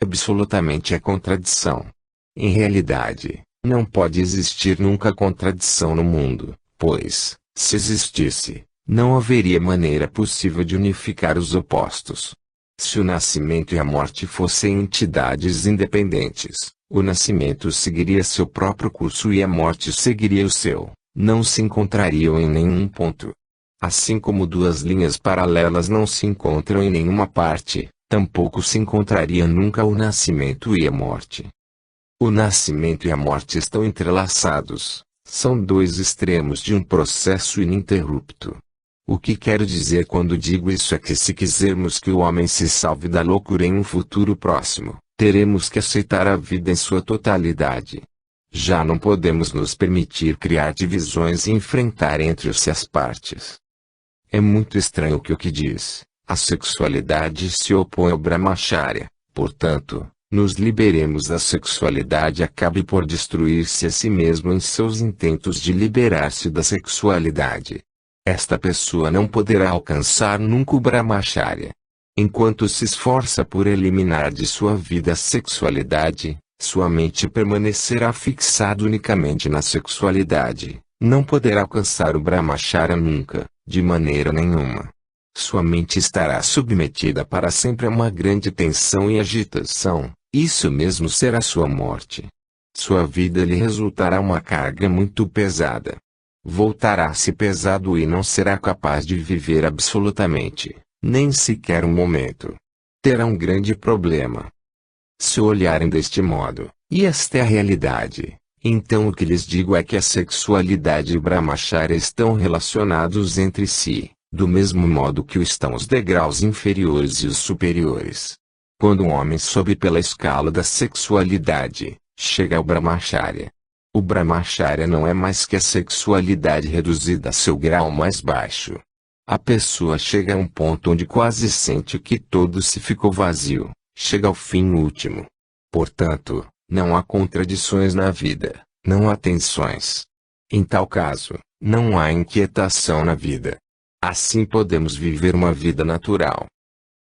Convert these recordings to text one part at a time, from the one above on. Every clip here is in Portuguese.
Absolutamente é contradição. Em realidade, não pode existir nunca contradição no mundo, pois, se existisse, não haveria maneira possível de unificar os opostos. Se o nascimento e a morte fossem entidades independentes, o nascimento seguiria seu próprio curso e a morte seguiria o seu, não se encontrariam em nenhum ponto. Assim como duas linhas paralelas não se encontram em nenhuma parte, tampouco se encontraria nunca o nascimento e a morte. O nascimento e a morte estão entrelaçados, são dois extremos de um processo ininterrupto. O que quero dizer quando digo isso é que se quisermos que o homem se salve da loucura em um futuro próximo, teremos que aceitar a vida em sua totalidade. Já não podemos nos permitir criar divisões e enfrentar entre si as partes. É muito estranho o que diz. A sexualidade se opõe ao Brahmacharya, portanto, nos liberemos da sexualidade acabe por destruir-se a si mesmo em seus intentos de liberar-se da sexualidade. Esta pessoa não poderá alcançar nunca o Brahmacharya. Enquanto se esforça por eliminar de sua vida a sexualidade, sua mente permanecerá fixada unicamente na sexualidade, não poderá alcançar o Brahmacharya nunca, de maneira nenhuma. Sua mente estará submetida para sempre a uma grande tensão e agitação, isso mesmo será sua morte. Sua vida lhe resultará uma carga muito pesada. Voltará-se pesado e não será capaz de viver absolutamente, nem sequer um momento. Terá um grande problema. Se olharem deste modo, e esta é a realidade, então o que lhes digo é que a sexualidade e o Brahmacharya estão relacionados entre si, do mesmo modo que o estão os degraus inferiores e os superiores. Quando um homem sobe pela escala da sexualidade, chega ao Brahmacharya. O Brahmacharya não é mais que a sexualidade reduzida a seu grau mais baixo. A pessoa chega a um ponto onde quase sente que todo se ficou vazio, chega ao fim último. Portanto, não há contradições na vida, não há tensões. Em tal caso, não há inquietação na vida. Assim podemos viver uma vida natural.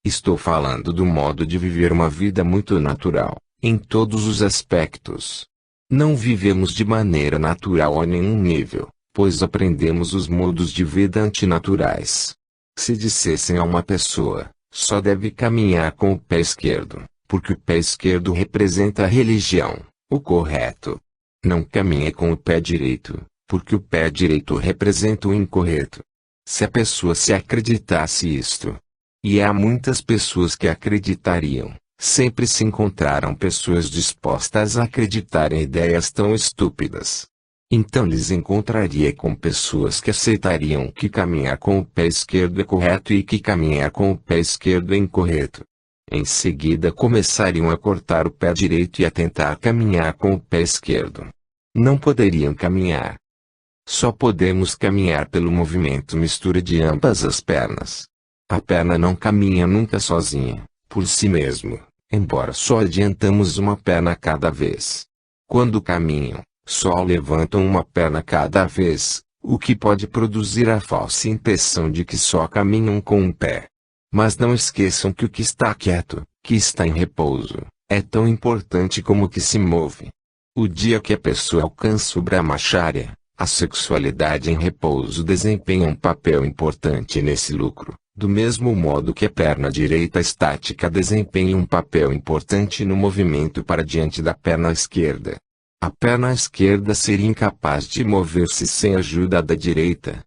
Estou falando do modo de viver uma vida muito natural, em todos os aspectos. Não vivemos de maneira natural a nenhum nível, pois aprendemos os modos de vida antinaturais. Se dissessem a uma pessoa, só deve caminhar com o pé esquerdo, porque o pé esquerdo representa a religião, o correto. Não caminhe com o pé direito, porque o pé direito representa o incorreto. Se a pessoa se acreditasse isto, e há muitas pessoas que acreditariam, sempre se encontraram pessoas dispostas a acreditar em ideias tão estúpidas. Então lhes encontraria com pessoas que aceitariam que caminhar com o pé esquerdo é correto e que caminhar com o pé esquerdo é incorreto. Em seguida começariam a cortar o pé direito e a tentar caminhar com o pé esquerdo. Não poderiam caminhar. Só podemos caminhar pelo movimento mistura de ambas as pernas. A perna não caminha nunca sozinha, por si mesmo, embora só adiantamos uma perna cada vez. Quando caminham, só levantam uma perna cada vez, o que pode produzir a falsa impressão de que só caminham com um pé. Mas não esqueçam que o que está quieto, que está em repouso, é tão importante como o que se move. O dia que a pessoa alcança o Brahmacharya, a sexualidade em repouso desempenha um papel importante nesse lucro, do mesmo modo que a perna direita estática desempenha um papel importante no movimento para diante da perna esquerda. A perna esquerda seria incapaz de mover-se sem a ajuda da direita.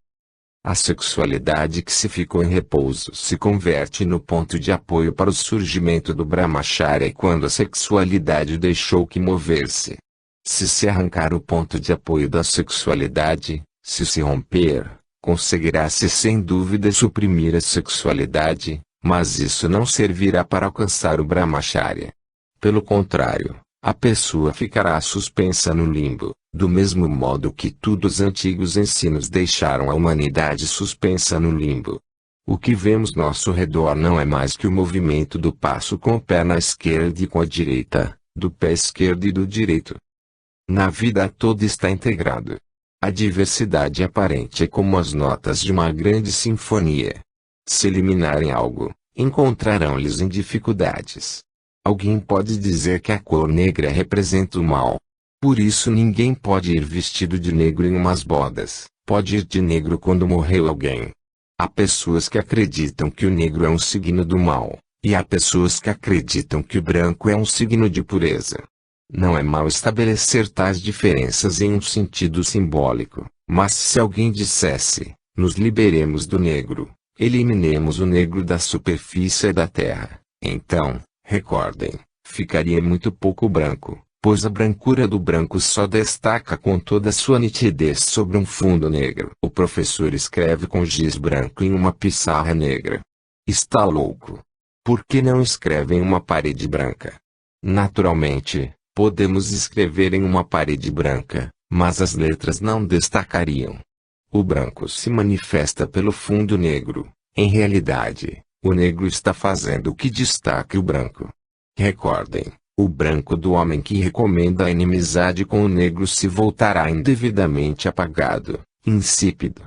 A sexualidade que se ficou em repouso se converte no ponto de apoio para o surgimento do Brahmacharya quando a sexualidade deixou que mover-se. Se arrancar o ponto de apoio da sexualidade, se romper, conseguirá-se sem dúvida suprimir a sexualidade, mas isso não servirá para alcançar o Brahmacharya. Pelo contrário, a pessoa ficará suspensa no limbo, do mesmo modo que todos os antigos ensinos deixaram a humanidade suspensa no limbo. O que vemos ao nosso redor não é mais que o movimento do passo com a perna esquerda e com a direita, do pé esquerdo e do direito. Na vida toda está integrado. A diversidade aparente é como as notas de uma grande sinfonia. Se eliminarem algo, encontrarão-lhes em dificuldades. Alguém pode dizer que a cor negra representa o mal. Por isso ninguém pode ir vestido de negro em umas bodas, pode ir de negro quando morreu alguém. Há pessoas que acreditam que o negro é um signo do mal, e há pessoas que acreditam que o branco é um signo de pureza. Não é mal estabelecer tais diferenças em um sentido simbólico, mas se alguém dissesse, nos liberemos do negro, eliminemos o negro da superfície da terra, então, recordem, ficaria muito pouco branco, pois a brancura do branco só destaca com toda sua nitidez sobre um fundo negro. O professor escreve com giz branco em uma pissarra negra. Está louco? Por que não escreve em uma parede branca? Naturalmente, podemos escrever em uma parede branca, mas as letras não destacariam. O branco se manifesta pelo fundo negro. Em realidade, o negro está fazendo o que destaque o branco. Recordem, o branco do homem que recomenda a inimizade com o negro se voltará indevidamente apagado, insípido.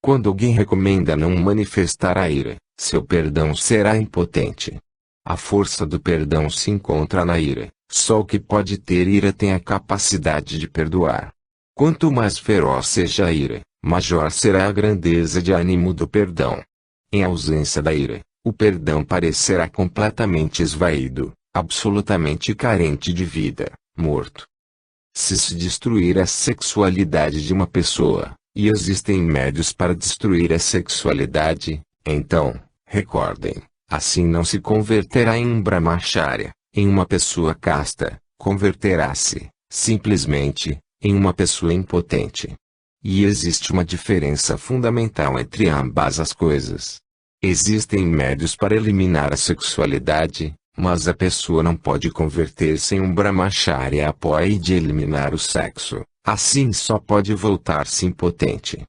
Quando alguém recomenda não manifestar a ira, seu perdão será impotente. A força do perdão se encontra na ira. Só o que pode ter ira tem a capacidade de perdoar. Quanto mais feroz seja a ira, maior será a grandeza de ânimo do perdão. Em ausência da ira, o perdão parecerá completamente esvaído, absolutamente carente de vida, morto. Se destruir a sexualidade de uma pessoa, e existem médios para destruir a sexualidade, então, recordem, assim não se converterá em um brahmacharya, em uma pessoa casta, converterá-se, simplesmente, em uma pessoa impotente. E existe uma diferença fundamental entre ambas as coisas. Existem médios para eliminar a sexualidade, mas a pessoa não pode converter-se em um brahmacharya após de eliminar o sexo, assim só pode voltar-se impotente.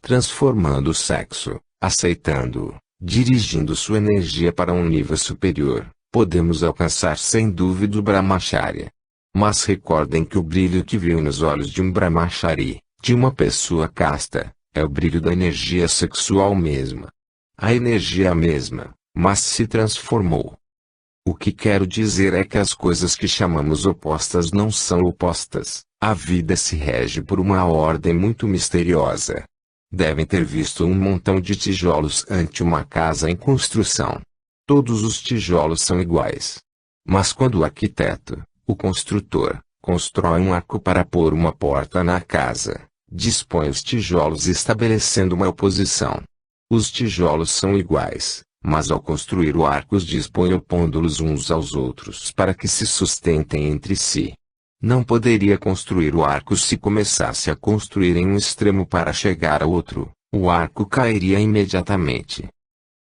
Transformando o sexo, aceitando-o, dirigindo sua energia para um nível superior, podemos alcançar sem dúvida o brahmacharya. Mas recordem que o brilho que viu nos olhos de um brahmachari, de uma pessoa casta, é o brilho da energia sexual mesma. A energia é a mesma, mas se transformou. O que quero dizer é que as coisas que chamamos opostas não são opostas, a vida se rege por uma ordem muito misteriosa. Devem ter visto um montão de tijolos ante uma casa em construção. Todos os tijolos são iguais. Mas quando o arquiteto, o construtor, constrói um arco para pôr uma porta na casa, dispõe os tijolos estabelecendo uma oposição. Os tijolos são iguais, mas ao construir o arco os dispõe opondo-los uns aos outros para que se sustentem entre si. Não poderia construir o arco se começasse a construir em um extremo para chegar ao outro, o arco cairia imediatamente.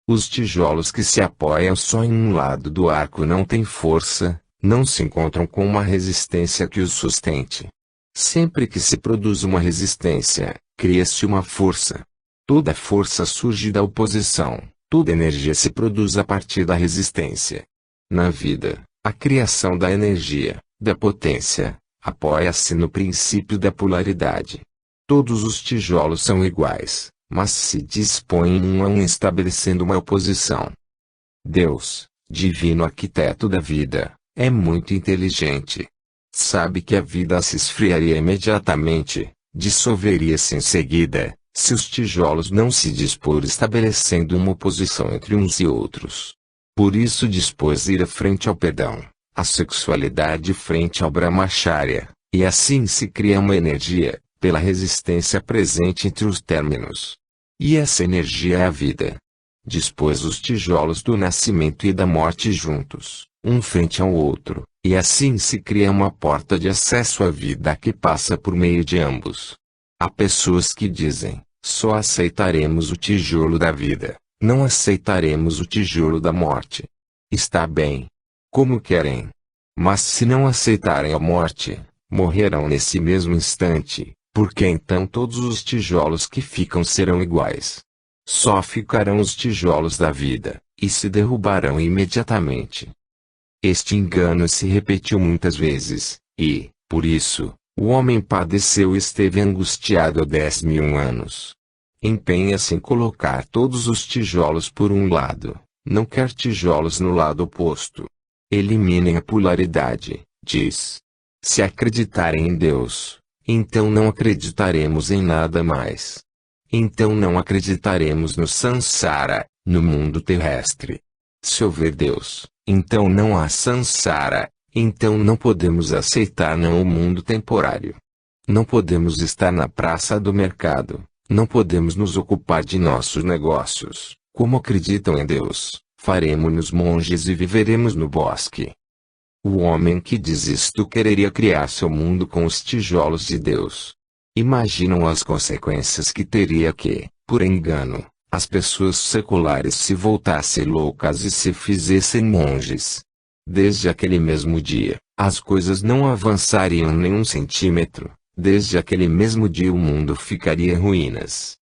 Os tijolos que se apoiam só em um lado do arco não têm força, não se encontram com uma resistência que os sustente. Sempre que se produz uma resistência, cria-se uma força. Toda força surge da oposição, toda energia se produz a partir da resistência. Na vida, a criação da energia, da potência, apoia-se no princípio da polaridade. Todos os tijolos são iguais, mas se dispõem um a um estabelecendo uma oposição. Deus, divino arquiteto da vida, é muito inteligente. Sabe que a vida se esfriaria imediatamente, dissolveria-se em seguida, se os tijolos não se dispor estabelecendo uma oposição entre uns e outros. Por isso dispôs ira frente ao perdão, a sexualidade frente ao brahmacharya, e assim se cria uma energia, pela resistência presente entre os términos. E essa energia é a vida. Dispôs os tijolos do nascimento e da morte juntos, um frente ao outro, e assim se cria uma porta de acesso à vida que passa por meio de ambos. Há pessoas que dizem, só aceitaremos o tijolo da vida, não aceitaremos o tijolo da morte. Está bem. Como querem. Mas se não aceitarem a morte, morrerão nesse mesmo instante, porque então todos os tijolos que ficam serão iguais. Só ficarão os tijolos da vida, e se derrubarão imediatamente. Este engano se repetiu muitas vezes, e, por isso, o homem padeceu e esteve angustiado há 10.000 anos. Empenha-se em colocar todos os tijolos por um lado, não quer tijolos no lado oposto. Eliminem a polaridade, diz. Se acreditarem em Deus, então não acreditaremos em nada mais. Então não acreditaremos no Sansara, no mundo terrestre. Se houver Deus, então não há Sansara, então não podemos aceitar não o mundo temporário. Não podemos estar na praça do mercado, não podemos nos ocupar de nossos negócios. Como acreditam em Deus, faremos-nos monges e viveremos no bosque. O homem que diz isto quereria criar seu mundo com os tijolos de Deus. Imaginam as consequências que teria que, por engano, as pessoas seculares se voltassem loucas e se fizessem monges. Desde aquele mesmo dia, as coisas não avançariam nem um centímetro. Desde aquele mesmo dia o mundo ficaria em ruínas.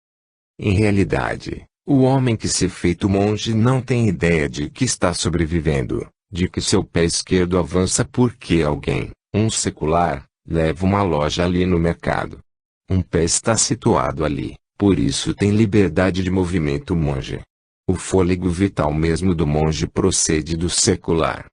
Em realidade, o homem que se feito monge não tem ideia de que está sobrevivendo, de que seu pé esquerdo avança porque alguém, um secular, leva uma loja ali no mercado. Um pé está situado ali, por isso tem liberdade de movimento monge. O fôlego vital mesmo do monge procede do secular.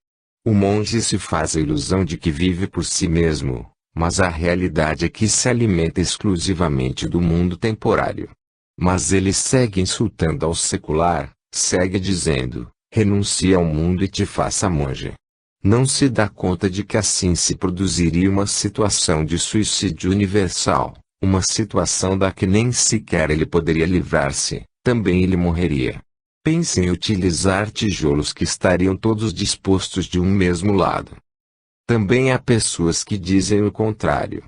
O monge se faz a ilusão de que vive por si mesmo, mas a realidade é que se alimenta exclusivamente do mundo temporário. Mas ele segue insultando ao secular, segue dizendo, renuncia ao mundo e te faça monge. Não se dá conta de que assim se produziria uma situação de suicídio universal, uma situação da que nem sequer ele poderia livrar-se, também ele morreria. Pense em utilizar tijolos que estariam todos dispostos de um mesmo lado. Também há pessoas que dizem o contrário.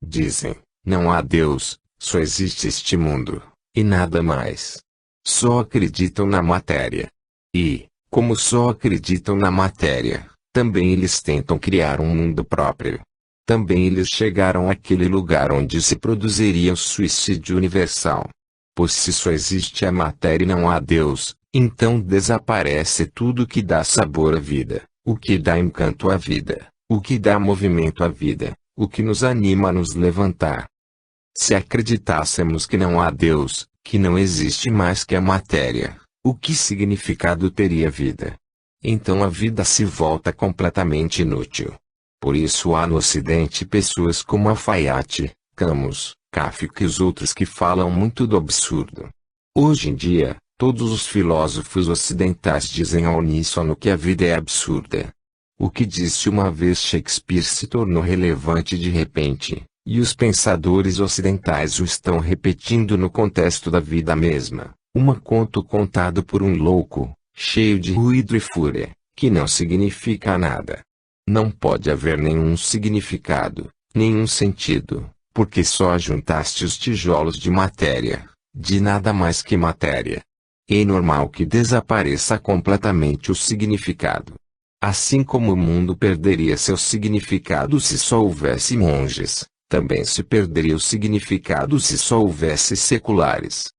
Dizem, não há Deus, só existe este mundo, e nada mais. Só acreditam na matéria. E, como só acreditam na matéria, também eles tentam criar um mundo próprio. Também eles chegaram àquele lugar onde se produziria o suicídio universal. Pois se só existe a matéria e não há Deus, então desaparece tudo que dá sabor à vida, o que dá encanto à vida, o que dá movimento à vida, o que nos anima a nos levantar. Se acreditássemos que não há Deus, que não existe mais que a matéria, o que significado teria a vida? Então a vida se volta completamente inútil. Por isso há no Ocidente pessoas como Alfaiate, Camus, Kafka e os outros que falam muito do absurdo. Hoje em dia, todos os filósofos ocidentais dizem ao uníssono que a vida é absurda. O que disse uma vez Shakespeare se tornou relevante de repente, e os pensadores ocidentais o estão repetindo no contexto da vida mesma, conto contado por um louco, cheio de ruído e fúria, que não significa nada. Não pode haver nenhum significado, nenhum sentido, porque só ajuntaste os tijolos de matéria, de nada mais que matéria. É normal que desapareça completamente o significado. Assim como o mundo perderia seu significado se só houvesse monges, também se perderia o significado se só houvesse seculares.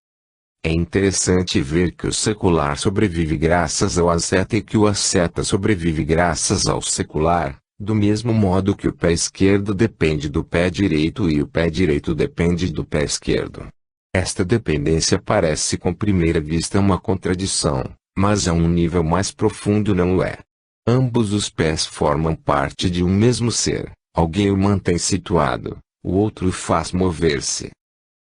É interessante ver que o secular sobrevive graças ao asceta e que o asceta sobrevive graças ao secular, do mesmo modo que o pé esquerdo depende do pé direito e o pé direito depende do pé esquerdo. Esta dependência parece com primeira vista uma contradição, mas a um nível mais profundo não o é. Ambos os pés formam parte de um mesmo ser, alguém o mantém situado, o outro o faz mover-se.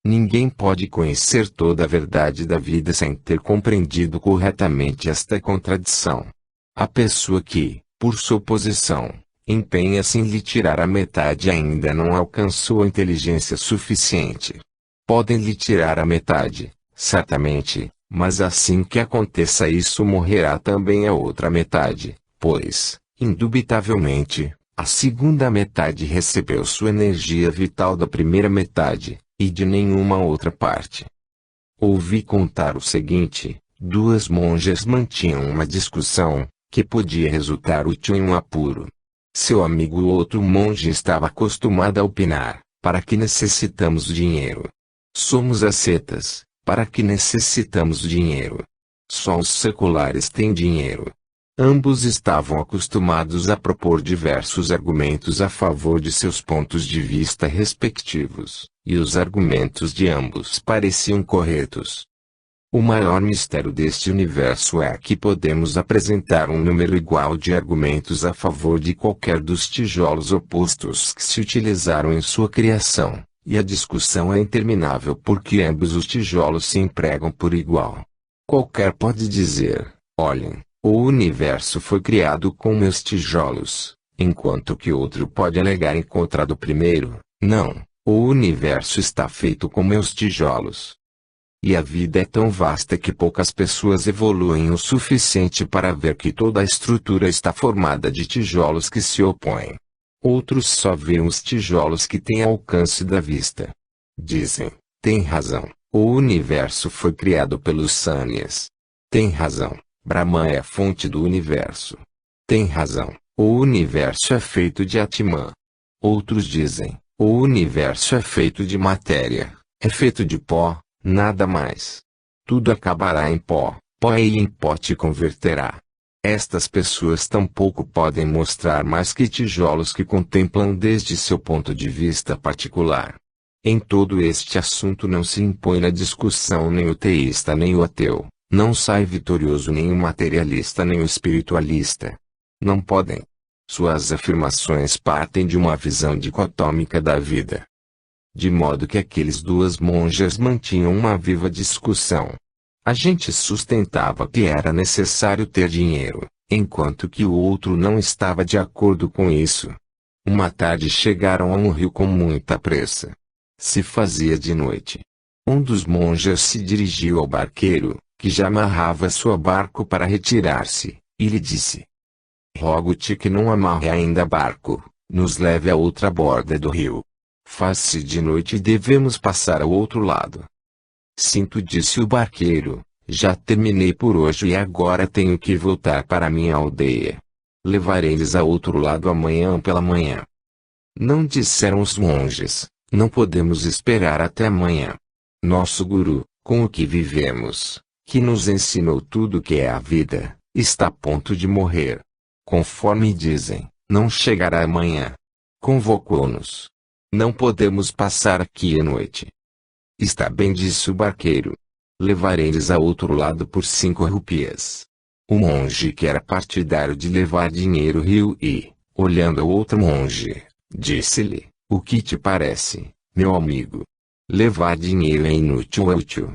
Ninguém pode conhecer toda a verdade da vida sem ter compreendido corretamente esta contradição. A pessoa que, por suposição, empenha-se em lhe tirar a metade ainda não alcançou a inteligência suficiente. Podem lhe tirar a metade, certamente, mas assim que aconteça isso morrerá também a outra metade, pois, indubitavelmente, a segunda metade recebeu sua energia vital da primeira metade, e de nenhuma outra parte. Ouvi contar o seguinte: duas monjas mantinham uma discussão, que podia resultar útil em um apuro. Seu amigo outro monge estava acostumado a opinar: para que necessitamos dinheiro? Somos ascetas, para que necessitamos dinheiro? Só os seculares têm dinheiro. Ambos estavam acostumados a propor diversos argumentos a favor de seus pontos de vista respectivos, e os argumentos de ambos pareciam corretos. O maior mistério deste universo é que podemos apresentar um número igual de argumentos a favor de qualquer dos tijolos opostos que se utilizaram em sua criação, e a discussão é interminável porque ambos os tijolos se empregam por igual. Qualquer pode dizer, olhem, o universo foi criado com meus tijolos, enquanto que outro pode alegar em contra do primeiro, não, o universo está feito com meus tijolos. E a vida é tão vasta que poucas pessoas evoluem o suficiente para ver que toda a estrutura está formada de tijolos que se opõem. Outros só veem os tijolos que têm alcance da vista. Dizem, tem razão, o universo foi criado pelos Sanyas. Tem razão, Brahman é a fonte do universo. Tem razão, o universo é feito de Atman. Outros dizem, o universo é feito de matéria, é feito de pó. Nada mais. Tudo acabará em pó, pó e em pó te converterá. Estas pessoas tampouco podem mostrar mais que tijolos que contemplam desde seu ponto de vista particular. Em todo este assunto não se impõe na discussão nem o teísta nem o ateu, não sai vitorioso nem o materialista nem o espiritualista. Não podem. Suas afirmações partem de uma visão dicotômica da vida. De modo que aqueles duas monjas mantinham uma viva discussão. A gente sustentava que era necessário ter dinheiro, enquanto que o outro não estava de acordo com isso. Uma tarde chegaram a um rio com muita pressa. Se fazia de noite. Um dos monjas se dirigiu ao barqueiro, que já amarrava seu barco para retirar-se, e lhe disse: rogo-te que não amarre ainda barco, nos leve a outra borda do rio. Faz-se de noite e devemos passar ao outro lado. Sinto, disse o barqueiro, já terminei por hoje e agora tenho que voltar para minha aldeia. Levarei-lhes a outro lado amanhã pela manhã. Não, disseram os monges, não podemos esperar até amanhã. Nosso guru, com o que vivemos, que nos ensinou tudo o que é a vida, está a ponto de morrer. Conforme dizem, não chegará amanhã. Convocou-nos. Não podemos passar aqui a noite. Está bem, disse o barqueiro. Levarei-lhes a outro lado por 5 rupias. O monge que era partidário de levar dinheiro riu e, olhando ao outro monge, disse-lhe, o que te parece, meu amigo? Levar dinheiro é inútil ou útil?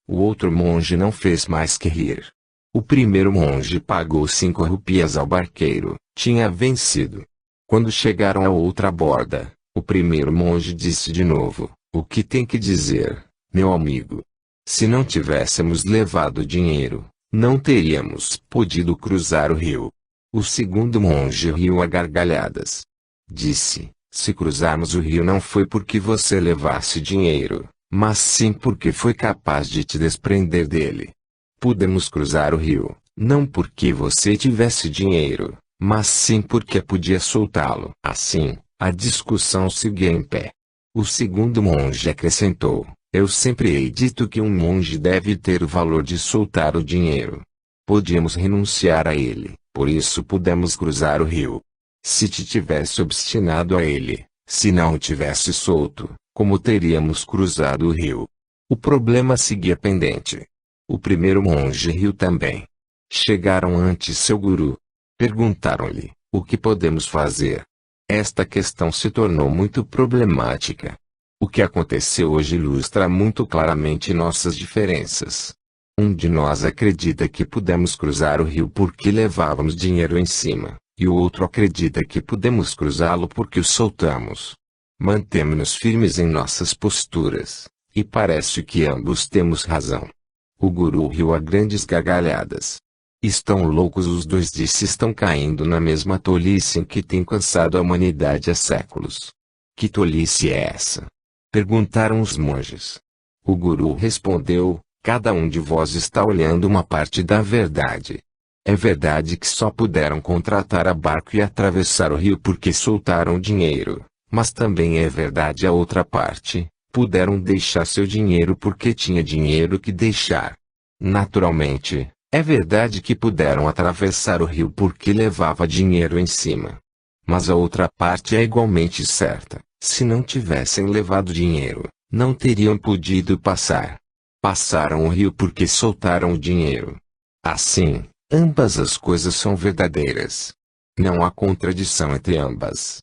O outro monge não fez mais que rir. O primeiro monge pagou 5 rupias ao barqueiro, tinha vencido. Quando chegaram a outra borda, o primeiro monge disse de novo, o que tem que dizer, meu amigo? Se não tivéssemos levado dinheiro, não teríamos podido cruzar o rio. O segundo monge riu a gargalhadas. Disse, se cruzarmos o rio não foi porque você levasse dinheiro, mas sim porque foi capaz de te desprender dele. Pudemos cruzar o rio, não porque você tivesse dinheiro, mas sim porque podia soltá-lo. Assim, a discussão seguia em pé. O segundo monge acrescentou, eu sempre hei dito que um monge deve ter o valor de soltar o dinheiro. Podíamos renunciar a ele, por isso pudemos cruzar o rio. Se te tivesse obstinado a ele, se não o tivesse solto, como teríamos cruzado o rio? O problema seguia pendente. O primeiro monge riu também. Chegaram ante seu guru. Perguntaram-lhe, o que podemos fazer? Esta questão se tornou muito problemática. O que aconteceu hoje ilustra muito claramente nossas diferenças. Um de nós acredita que pudemos cruzar o rio porque levávamos dinheiro em cima, e o outro acredita que pudemos cruzá-lo porque o soltamos. Mantemo-nos firmes em nossas posturas, e parece que ambos temos razão. O guru riu a grandes gargalhadas. Estão loucos os dois, disse, estão caindo na mesma tolice em que tem cansado a humanidade há séculos. Que tolice é essa? Perguntaram os monges. O guru respondeu, cada um de vós está olhando uma parte da verdade. É verdade que só puderam contratar a barco e atravessar o rio porque soltaram dinheiro, mas também é verdade a outra parte, puderam deixar seu dinheiro porque tinha dinheiro que deixar. Naturalmente, é verdade que puderam atravessar o rio porque levava dinheiro em cima. Mas a outra parte é igualmente certa, se não tivessem levado dinheiro, não teriam podido passar. Passaram o rio porque soltaram o dinheiro. Assim, ambas as coisas são verdadeiras. Não há contradição entre ambas.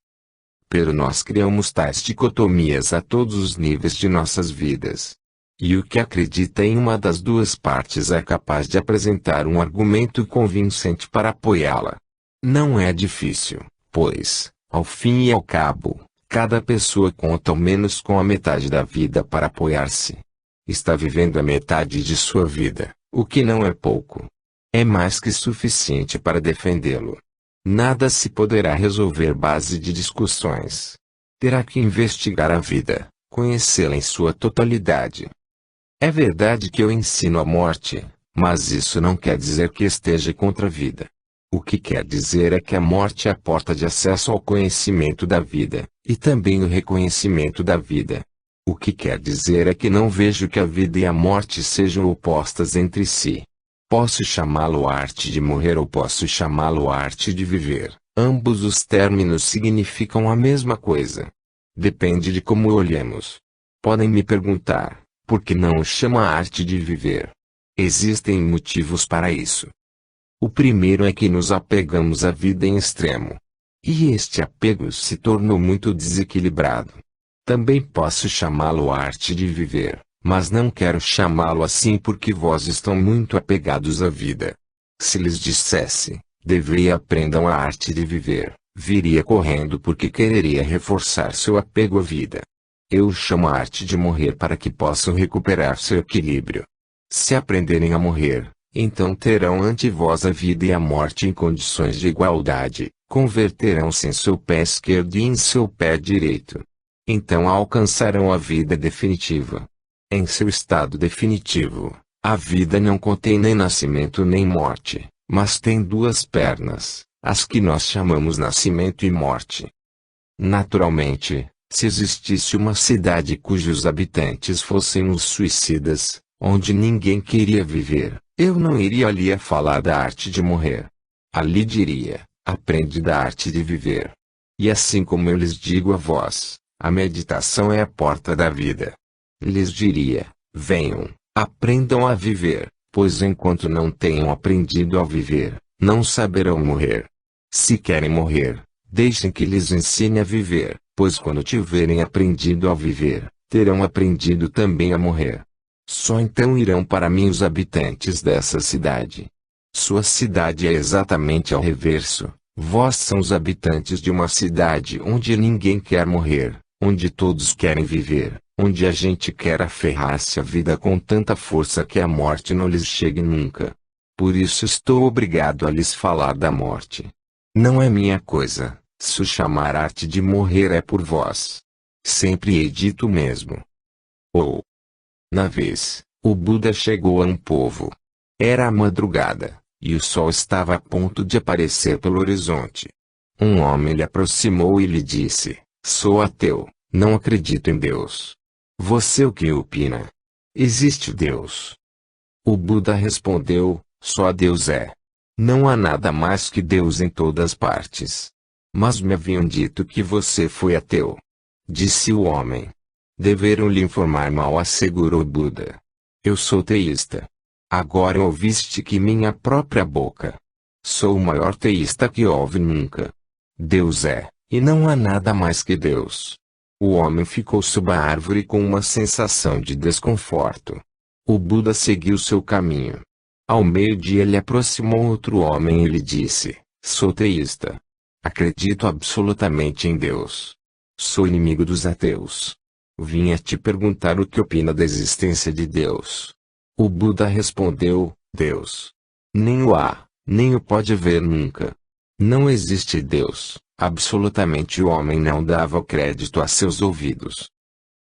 Pero nós criamos tais dicotomias a todos os níveis de nossas vidas. E o que acredita em uma das duas partes é capaz de apresentar um argumento convincente para apoiá-la. Não é difícil, pois, ao fim e ao cabo, cada pessoa conta ao menos com a metade da vida para apoiar-se. Está vivendo a metade de sua vida, o que não é pouco. É mais que suficiente para defendê-lo. Nada se poderá resolver base de discussões. Terá que investigar a vida, conhecê-la em sua totalidade. É verdade que eu ensino a morte, mas isso não quer dizer que esteja contra a vida. O que quer dizer é que a morte é a porta de acesso ao conhecimento da vida, e também o reconhecimento da vida. O que quer dizer é que não vejo que a vida e a morte sejam opostas entre si. Posso chamá-lo arte de morrer ou posso chamá-lo arte de viver. Ambos os términos significam a mesma coisa. Depende de como olhemos. Podem me perguntar, por que não o chama arte de viver? Existem motivos para isso. O primeiro é que nos apegamos à vida em extremo. E este apego se tornou muito desequilibrado. Também posso chamá-lo arte de viver. Mas não quero chamá-lo assim porque vós estão muito apegados à vida. Se lhes dissesse, deveria aprendam a arte de viver, viria correndo porque quereria reforçar seu apego à vida. Eu chamo a arte de morrer para que possam recuperar seu equilíbrio. Se aprenderem a morrer, então terão ante vós a vida e a morte em condições de igualdade, converterão-se em seu pé esquerdo e em seu pé direito. Então alcançarão a vida definitiva. Em seu estado definitivo, a vida não contém nem nascimento nem morte, mas tem duas pernas, as que nós chamamos nascimento e morte. Naturalmente, se existisse uma cidade cujos habitantes fossem os suicidas, onde ninguém queria viver, eu não iria ali a falar da arte de morrer. Ali diria, aprende da arte de viver. E assim como eu lhes digo a vós, a meditação é a porta da vida. Lhes diria, venham, aprendam a viver, pois enquanto não tenham aprendido a viver, não saberão morrer. Se querem morrer, deixem que lhes ensine a viver, pois quando tiverem aprendido a viver, terão aprendido também a morrer. Só então irão para mim os habitantes dessa cidade. Sua cidade é exatamente ao reverso, vós são os habitantes de uma cidade onde ninguém quer morrer, onde todos querem viver. Onde a gente quer aferrar-se à vida com tanta força que a morte não lhes chegue nunca. Por isso estou obrigado a lhes falar da morte. Não é minha coisa, se o chamar arte de morrer é por vós. Sempre hei dito o mesmo. Na vez, o Buda chegou a um povo. Era a madrugada, e o sol estava a ponto de aparecer pelo horizonte. Um homem lhe aproximou e lhe disse, sou ateu, não acredito em Deus. Você o que opina? Existe Deus? O Buda respondeu, só Deus é. Não há nada mais que Deus em todas partes. Mas me haviam dito que você foi ateu. Disse o homem. Deveram lhe informar mal, assegurou Buda. Eu sou teísta. Agora ouviste que minha própria boca. Sou o maior teísta que houve nunca. Deus é, e não há nada mais que Deus. O homem ficou sob a árvore com uma sensação de desconforto. O Buda seguiu seu caminho. Ao meio-dia lhe aproximou outro homem e lhe disse, sou teísta. Acredito absolutamente em Deus. Sou inimigo dos ateus. Vim a te perguntar o que opina da existência de Deus. O Buda respondeu, Deus. Nem o há, nem o pode haver nunca. Não existe Deus. Absolutamente o homem não dava crédito a seus ouvidos.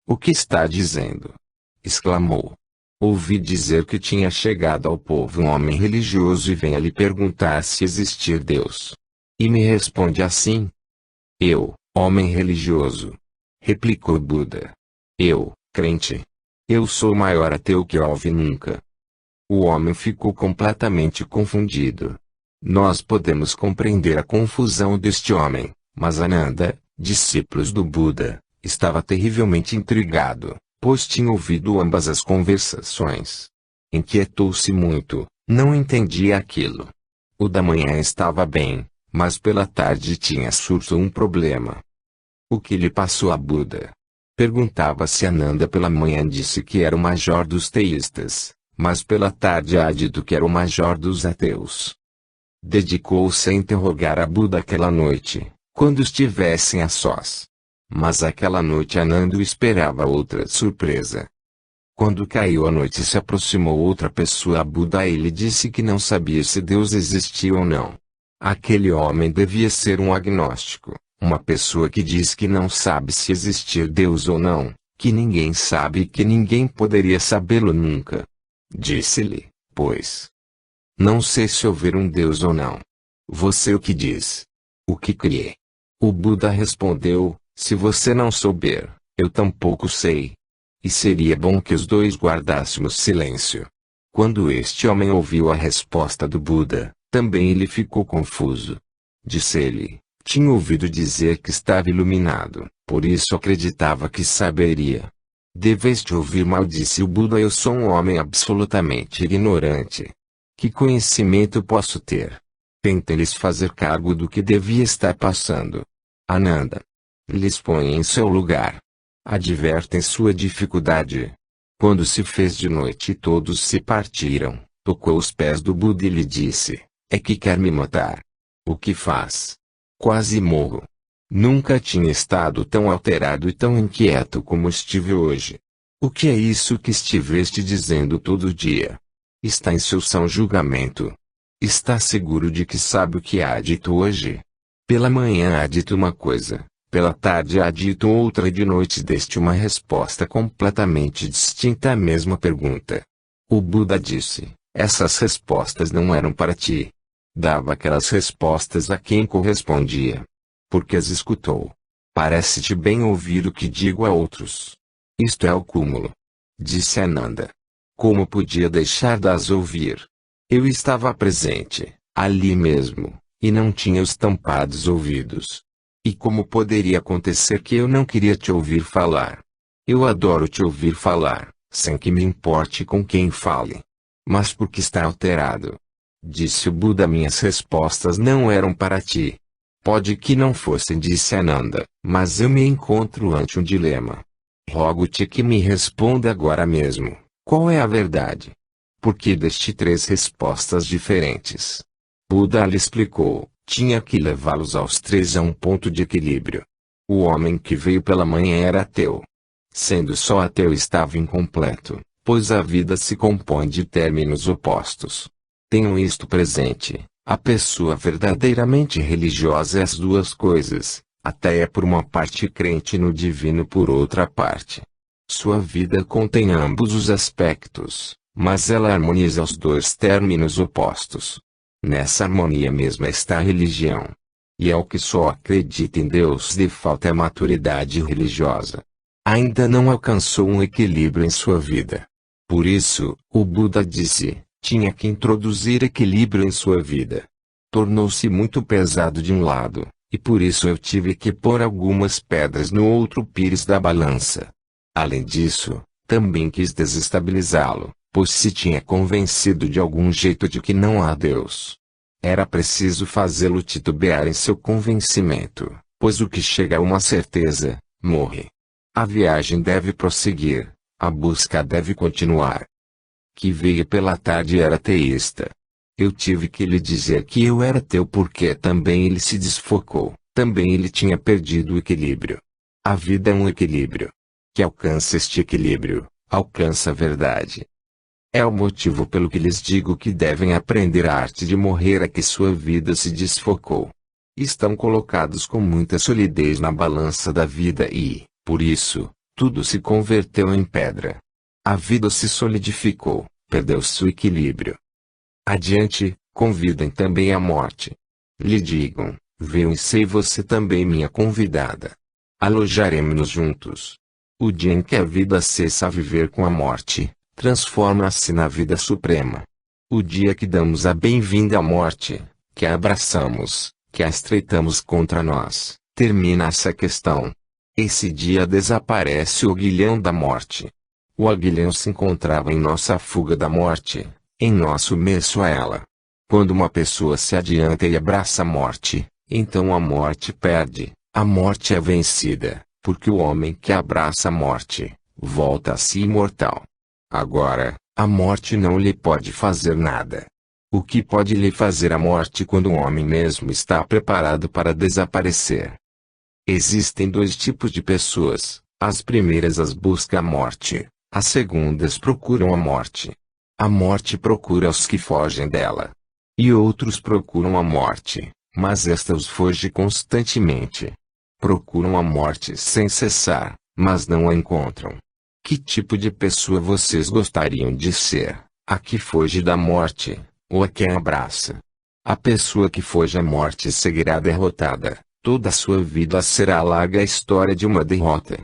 O que está dizendo? Exclamou. Ouvi dizer que tinha chegado ao povo um homem religioso e vem a lhe perguntar se existir Deus. E me responde assim. Eu, homem religioso. Replicou Buda. Eu, crente. Eu sou o maior ateu que houve nunca. O homem ficou completamente confundido. Nós podemos compreender a confusão deste homem, mas Ananda, discípulo do Buda, estava terrivelmente intrigado, pois tinha ouvido ambas as conversações. Inquietou-se muito, não entendia aquilo. O da manhã estava bem, mas pela tarde tinha surto um problema. O que lhe passou a Buda? Perguntava-se Ananda. Pela manhã disse que era o major dos teístas, mas pela tarde há dito que era o major dos ateus. Dedicou-se a interrogar a Buda aquela noite, quando estivessem a sós. Mas aquela noite Ananda esperava outra surpresa. Quando caiu a noite se aproximou outra pessoa a Buda e lhe disse que não sabia se Deus existia ou não. Aquele homem devia ser um agnóstico, uma pessoa que diz que não sabe se existir Deus ou não, que ninguém sabe e que ninguém poderia sabê-lo nunca. Disse-lhe, pois, não sei se houver um Deus ou não. Você o que diz? O que crê? O Buda respondeu, se você não souber, eu tampouco sei. E seria bom que os dois guardássemos silêncio. Quando este homem ouviu a resposta do Buda, também ele ficou confuso. Disse-lhe, tinha ouvido dizer que estava iluminado, por isso acreditava que saberia. Deveste ouvir mal, disse o Buda, eu sou um homem absolutamente ignorante. Que conhecimento posso ter? Tente-lhes fazer cargo do que devia estar passando. Ananda. Lhes põe em seu lugar. Advertem sua dificuldade. Quando se fez de noite e todos se partiram, tocou os pés do Buda e lhe disse, é que quer me matar. O que faz? Quase morro. Nunca tinha estado tão alterado e tão inquieto como estive hoje. O que é isso que estiveste dizendo todo dia? Está em seu são julgamento. Está seguro de que sabe o que há dito hoje? Pela manhã há dito uma coisa, pela tarde há dito outra e de noite deste uma resposta completamente distinta à mesma pergunta. O Buda disse, essas respostas não eram para ti. Dava aquelas respostas a quem correspondia. Porque as escutou. Parece-te bem ouvir o que digo a outros. Isto é o cúmulo. Disse Ananda. Como podia deixar de as ouvir? Eu estava presente, ali mesmo, e não tinha os tampados ouvidos. E como poderia acontecer que eu não queria te ouvir falar? Eu adoro te ouvir falar, sem que me importe com quem fale. Mas por que está alterado? Disse o Buda, minhas respostas não eram para ti. Pode que não fossem, disse Ananda, mas eu me encontro ante um dilema. Rogo-te que me responda agora mesmo, qual é a verdade? Por que deste três respostas diferentes? Buda lhe explicou, tinha que levá-los aos três a um ponto de equilíbrio. O homem que veio pela manhã era ateu. Sendo só ateu estava incompleto, pois a vida se compõe de términos opostos. Tenham isto presente, a pessoa verdadeiramente religiosa é as duas coisas, até é por uma parte crente no divino por outra parte. Sua vida contém ambos os aspectos, mas ela harmoniza os dois términos opostos. Nessa harmonia mesma está a religião. E é o que só acredita em Deus lhe falta a maturidade religiosa. Ainda não alcançou um equilíbrio em sua vida. Por isso, o Buda disse, tinha que introduzir equilíbrio em sua vida. Tornou-se muito pesado de um lado, e por isso eu tive que pôr algumas pedras no outro pires da balança. Além disso, também quis desestabilizá-lo, pois se tinha convencido de algum jeito de que não há Deus. Era preciso fazê-lo titubear em seu convencimento, pois o que chega a uma certeza, morre. A viagem deve prosseguir, a busca deve continuar. Que veio pela tarde era teísta. Eu tive que lhe dizer que eu era ateu porque também ele se desfocou, também ele tinha perdido o equilíbrio. A vida é um equilíbrio. Que alcança este equilíbrio, alcança a verdade. É o motivo pelo que lhes digo que devem aprender a arte de morrer a que sua vida se desfocou. Estão colocados com muita solidez na balança da vida e, por isso, tudo se converteu em pedra. A vida se solidificou, perdeu-se o equilíbrio. Adiante, convidem também a morte. Lhe digam, venham e sei você também minha convidada. Alojaremos-nos juntos. O dia em que a vida cessa a viver com a morte, transforma-se na vida suprema. O dia que damos a bem-vinda à morte, que a abraçamos, que a estreitamos contra nós, termina essa questão. Esse dia desaparece o aguilhão da morte. O aguilhão se encontrava em nossa fuga da morte, em nosso meio a ela. Quando uma pessoa se adianta e abraça a morte, então a morte perde, a morte é vencida, porque o homem que abraça a morte, volta-se imortal. Agora, a morte não lhe pode fazer nada. O que pode lhe fazer a morte quando o homem mesmo está preparado para desaparecer? Existem dois tipos de pessoas, as primeiras as buscam a morte, as segundas procuram a morte. A morte procura os que fogem dela. E outros procuram a morte, mas esta os foge constantemente. Procuram a morte sem cessar, mas não a encontram. Que tipo de pessoa vocês gostariam de ser? A que foge da morte, ou a que a abraça? A pessoa que foge à morte seguirá derrotada, toda a sua vida será a larga história de uma derrota.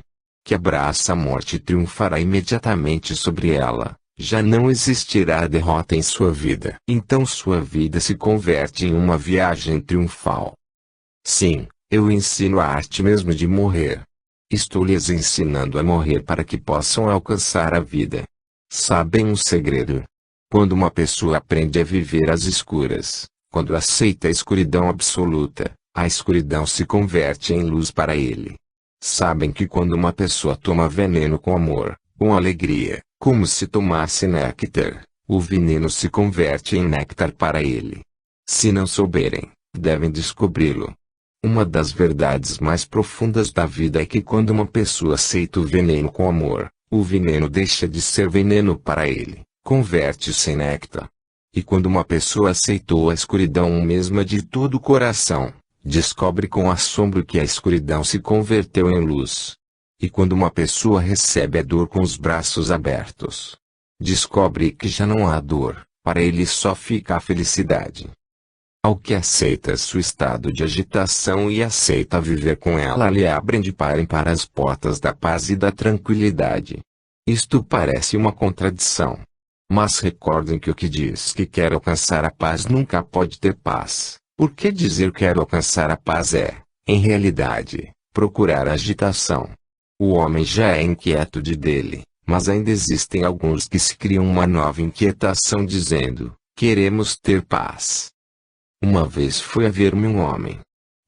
Que abraça a morte triunfará imediatamente sobre ela. Já não existirá derrota em sua vida. Então sua vida se converte em uma viagem triunfal. Sim, eu ensino a arte mesmo de morrer. Estou lhes ensinando a morrer para que possam alcançar a vida. Sabem um segredo? Quando uma pessoa aprende a viver às escuras, quando aceita a escuridão absoluta, a escuridão se converte em luz para ele. Sabem que quando uma pessoa toma veneno com amor, com alegria, como se tomasse néctar, o veneno se converte em néctar para ele. Se não souberem, devem descobri-lo. Uma das verdades mais profundas da vida é que quando uma pessoa aceita o veneno com amor, o veneno deixa de ser veneno para ele, converte-se em néctar. E quando uma pessoa aceitou a escuridão mesma de todo o coração, descobre com assombro que a escuridão se converteu em luz. E quando uma pessoa recebe a dor com os braços abertos, descobre que já não há dor, para ele só fica a felicidade. Ao que aceita seu estado de agitação e aceita viver com ela, lhe abrem de par em par as portas da paz e da tranquilidade. Isto parece uma contradição. Mas recordem que o que diz que quer alcançar a paz nunca pode ter paz. Porque dizer quero alcançar a paz é, em realidade, procurar agitação. O homem já é inquieto de dele, mas ainda existem alguns que se criam uma nova inquietação dizendo, queremos ter paz. Uma vez foi a ver-me um homem.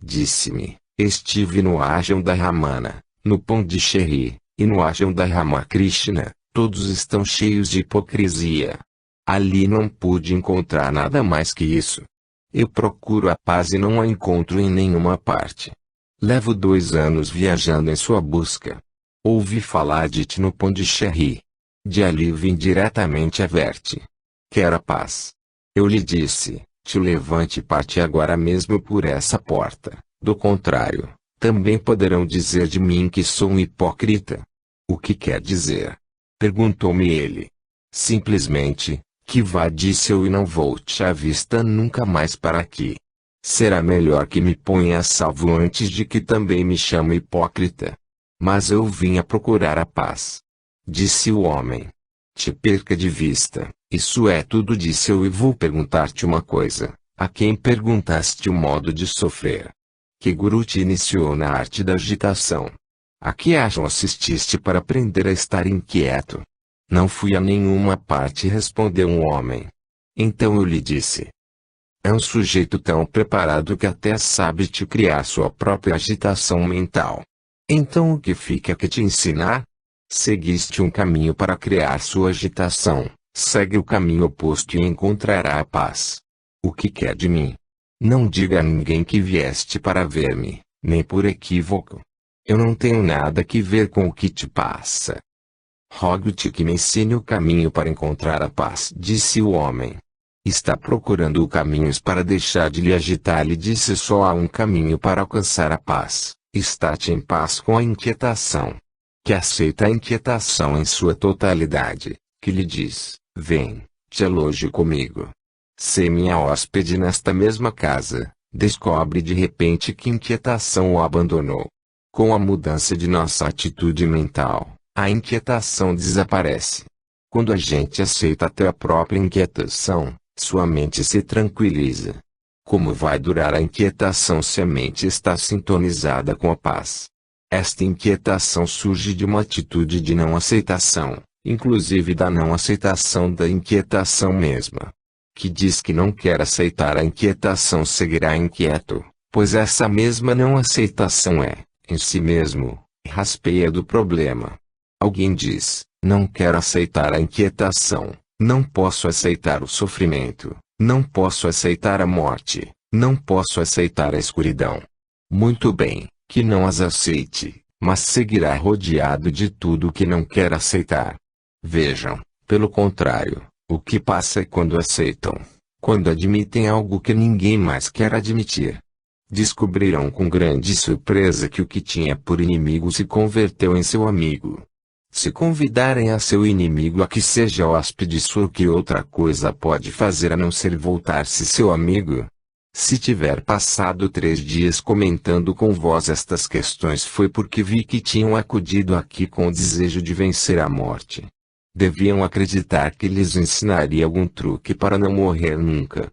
Disse-me, estive no Ashram da Ramana, no Pondicherry, e no Ashram da Ramakrishna, todos estão cheios de hipocrisia. Ali não pude encontrar nada mais que isso. Eu procuro a paz e não a encontro em nenhuma parte. Levo 2 anos viajando em sua busca. Ouvi falar de ti no Pondicherry. De ali vim diretamente a ver-te. Quero a paz. Eu lhe disse, te levante e parte agora mesmo por essa porta. Do contrário, também poderão dizer de mim que sou um hipócrita. O que quer dizer? Perguntou-me ele. Simplesmente, que vá, disse eu, e não volte a vista nunca mais para aqui. Será melhor que me ponha a salvo antes de que também me chame hipócrita. Mas eu vim a procurar a paz. Disse o homem. Te perca de vista, isso é tudo, disse eu, e vou perguntar-te uma coisa. A quem perguntaste o modo de sofrer? Que guru te iniciou na arte da agitação? A que ashram assististe para aprender a estar inquieto? Não fui a nenhuma parte, respondeu um homem. Então eu lhe disse. É um sujeito tão preparado que até sabe te criar sua própria agitação mental. Então o que fica que te ensinar? Seguiste um caminho para criar sua agitação, segue o caminho oposto e encontrará a paz. O que quer de mim? Não diga a ninguém que vieste para ver-me, nem por equívoco. Eu não tenho nada que ver com o que te passa. Rogo-te que me ensine o caminho para encontrar a paz, disse o homem. Está procurando caminhos para deixar de lhe agitar, lhe disse, só há um caminho para alcançar a paz. Estate em paz com a inquietação. Que aceita a inquietação em sua totalidade, que lhe diz, vem, te aloje comigo. Sê minha hóspede nesta mesma casa, descobre de repente que inquietação o abandonou. Com a mudança de nossa atitude mental, a inquietação desaparece. Quando a gente aceita até a própria inquietação, sua mente se tranquiliza. Como vai durar a inquietação se a mente está sintonizada com a paz? Esta inquietação surge de uma atitude de não aceitação, inclusive da não aceitação da inquietação mesma. Que diz que não quer aceitar a inquietação seguirá inquieto, pois essa mesma não aceitação é, em si mesmo, raspeia do problema. Alguém diz, não quero aceitar a inquietação, não posso aceitar o sofrimento, não posso aceitar a morte, não posso aceitar a escuridão. Muito bem, que não as aceite, mas seguirá rodeado de tudo que não quer aceitar. Vejam, pelo contrário, o que passa é quando aceitam, quando admitem algo que ninguém mais quer admitir. Descobrirão com grande surpresa que o que tinha por inimigo se converteu em seu amigo. Se convidarem a seu inimigo a que seja hóspede sua, que outra coisa pode fazer a não ser voltar-se seu amigo? Se tiver passado 3 dias comentando com vós estas questões foi porque vi que tinham acudido aqui com o desejo de vencer a morte. Deviam acreditar que lhes ensinaria algum truque para não morrer nunca.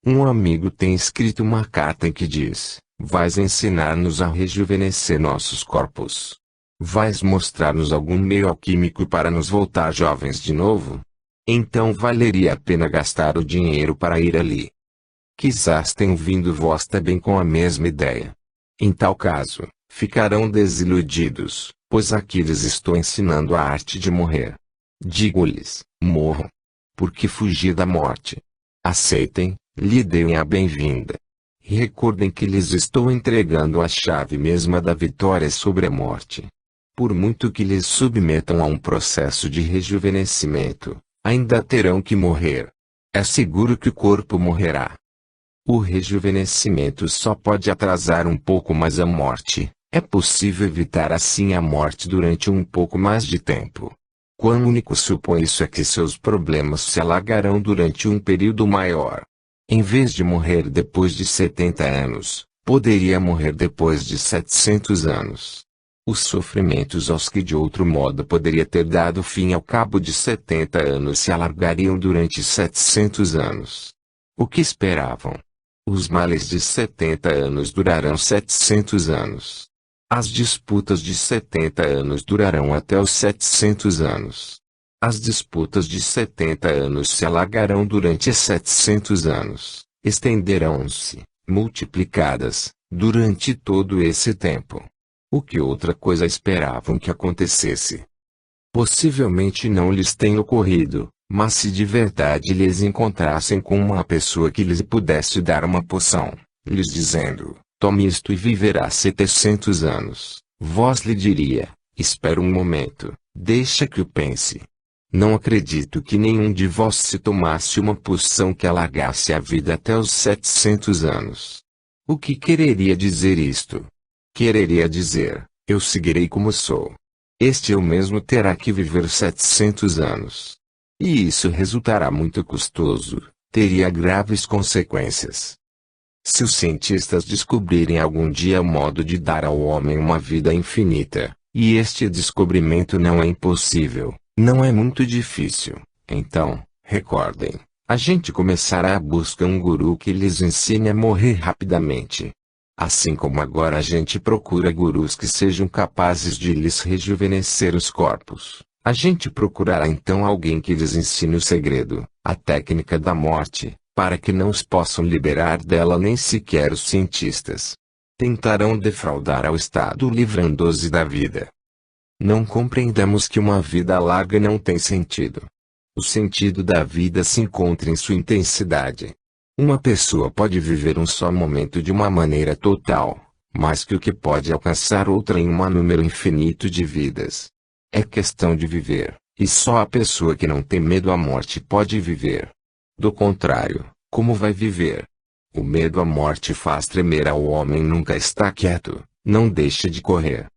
Um amigo tem escrito uma carta em que diz, vais ensinar-nos a rejuvenescer nossos corpos. Vais mostrar-nos algum meio alquímico para nos voltar jovens de novo? Então valeria a pena gastar o dinheiro para ir ali. Quizás tenham vindo vós também com a mesma ideia. Em tal caso, ficarão desiludidos, pois aqui lhes estou ensinando a arte de morrer. Digo-lhes, morram. Porque fugir da morte. Aceitem, lhe deem a bem-vinda. E recordem que lhes estou entregando a chave mesma da vitória sobre a morte. Por muito que lhes submetam a um processo de rejuvenescimento, ainda terão que morrer. É seguro que o corpo morrerá. O rejuvenescimento só pode atrasar um pouco mais a morte. É possível evitar assim a morte durante um pouco mais de tempo. Quão único supõe isso é que seus problemas se alargarão durante um período maior. Em vez de morrer depois de 70 anos, poderia morrer depois de 700 anos. Os sofrimentos aos que de outro modo poderia ter dado fim ao cabo de 70 anos se alargariam durante 700 anos. O que esperavam? Os males de 70 anos durarão 700 anos. As disputas de 70 anos durarão até os 700 anos. As disputas de 70 anos se alargarão durante 700 anos, estenderão-se, multiplicadas, durante todo esse tempo. O que outra coisa esperavam que acontecesse? Possivelmente não lhes tenha ocorrido, mas se de verdade lhes encontrassem com uma pessoa que lhes pudesse dar uma poção, lhes dizendo, tome isto e viverá 700 anos, vós lhe diria, espera um momento, deixa que eu pense. Não acredito que nenhum de vós se tomasse uma poção que alargasse a vida até os 700 anos. O que quereria dizer isto? Quereria dizer, eu seguirei como sou. Este eu mesmo terá que viver 700 anos. E isso resultará muito custoso, teria graves consequências. Se os cientistas descobrirem algum dia o modo de dar ao homem uma vida infinita, e este descobrimento não é impossível, não é muito difícil, então, recordem, a gente começará a buscar um guru que lhes ensine a morrer rapidamente. Assim como agora a gente procura gurus que sejam capazes de lhes rejuvenescer os corpos. A gente procurará então alguém que lhes ensine o segredo, a técnica da morte, para que não os possam liberar dela nem sequer os cientistas. Tentarão defraudar ao Estado livrando-os da vida. Não compreendamos que uma vida larga não tem sentido. O sentido da vida se encontra em sua intensidade. Uma pessoa pode viver um só momento de uma maneira total, mais que o que pode alcançar outra em um número infinito de vidas. É questão de viver, e só a pessoa que não tem medo à morte pode viver. Do contrário, como vai viver? O medo à morte faz tremer ao homem, nunca está quieto, não deixa de correr.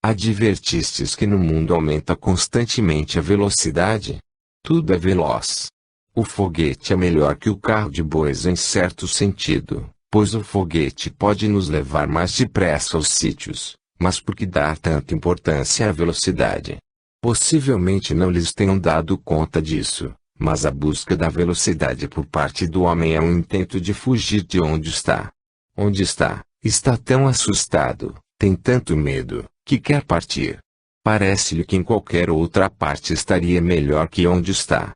Advertistes que no mundo aumenta constantemente a velocidade? Tudo é veloz. O foguete é melhor que o carro de bois em certo sentido, pois o foguete pode nos levar mais depressa aos sítios. Mas por que dar tanta importância à velocidade? Possivelmente não lhes tenham dado conta disso, mas a busca da velocidade por parte do homem é um intento de fugir de onde está. Onde está? Está tão assustado, tem tanto medo, que quer partir. Parece-lhe que em qualquer outra parte estaria melhor que onde está.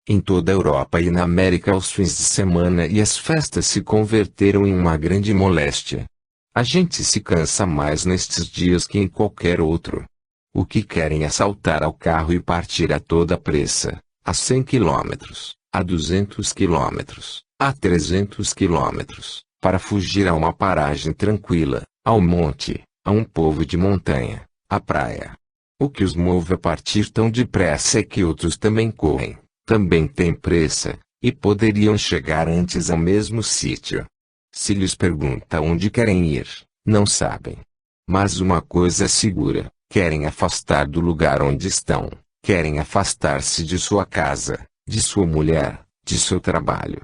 Em toda a Europa e na América os fins de semana e as festas se converteram em uma grande moléstia. A gente se cansa mais nestes dias que em qualquer outro. O que querem é saltar ao carro e partir a toda pressa, a 100 quilômetros, a 200 quilômetros, a 300 quilômetros, para fugir a uma paragem tranquila, ao monte, a um povo de montanha, à praia. O que os move a partir tão depressa é que outros também correm, também têm pressa, e poderiam chegar antes ao mesmo sítio. Se lhes pergunta onde querem ir, não sabem. Mas uma coisa é segura, querem afastar do lugar onde estão, querem afastar-se de sua casa, de sua mulher, de seu trabalho.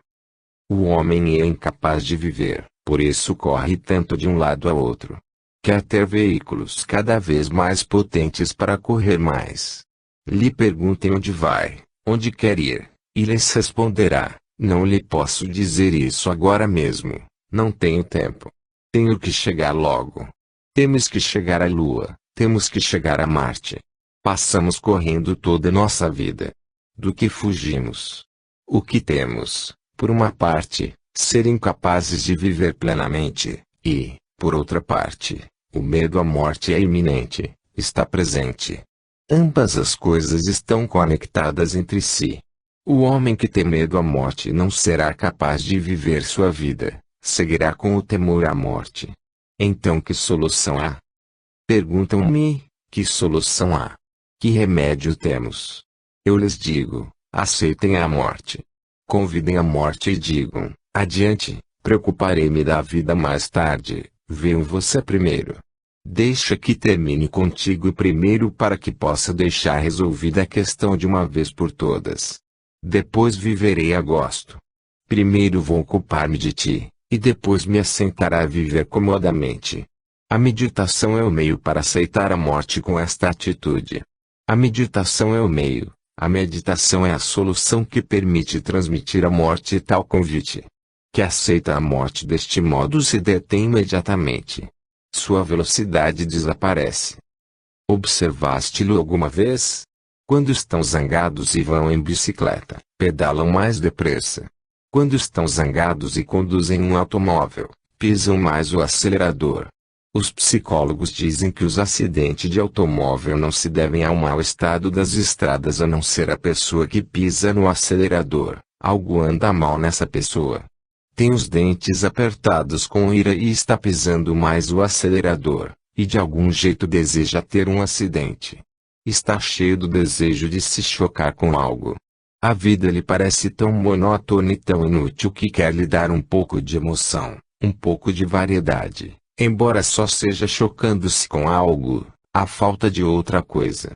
O homem é incapaz de viver, por isso corre tanto de um lado a outro. Quer ter veículos cada vez mais potentes para correr mais. Lhe perguntem onde vai, onde quer ir, e lhes responderá: não lhe posso dizer isso agora mesmo, não tenho tempo. Tenho que chegar logo. Temos que chegar à Lua, temos que chegar a Marte. Passamos correndo toda nossa vida. Do que fugimos? O que temos, por uma parte, ser incapazes de viver plenamente, e, por outra parte, o medo à morte é iminente, está presente. Ambas as coisas estão conectadas entre si. O homem que tem medo à morte não será capaz de viver sua vida, seguirá com o temor à morte. Então que solução há? Perguntam-me, que solução há? Que remédio temos? Eu lhes digo, aceitem a morte. Convidem a morte e digam, adiante, preocuparei-me da vida mais tarde, venham você primeiro. Deixa que termine contigo primeiro para que possa deixar resolvida a questão de uma vez por todas. Depois viverei a gosto. Primeiro vou ocupar-me de ti, e depois me assentará a viver comodamente. A meditação é o meio para aceitar a morte com esta atitude. A meditação é o meio, a meditação é a solução que permite transmitir à morte tal convite. Que aceita a morte deste modo se detém imediatamente. Sua velocidade desaparece. Observaste-lo alguma vez? Quando estão zangados e vão em bicicleta, pedalam mais depressa. Quando estão zangados e conduzem um automóvel, pisam mais o acelerador. Os psicólogos dizem que os acidentes de automóvel não se devem ao mau estado das estradas a não ser a pessoa que pisa no acelerador. Algo anda mal nessa pessoa. Tem os dentes apertados com ira e está pisando mais o acelerador, e de algum jeito deseja ter um acidente. Está cheio do desejo de se chocar com algo. A vida lhe parece tão monótona e tão inútil que quer lhe dar um pouco de emoção, um pouco de variedade, embora só seja chocando-se com algo, a falta de outra coisa.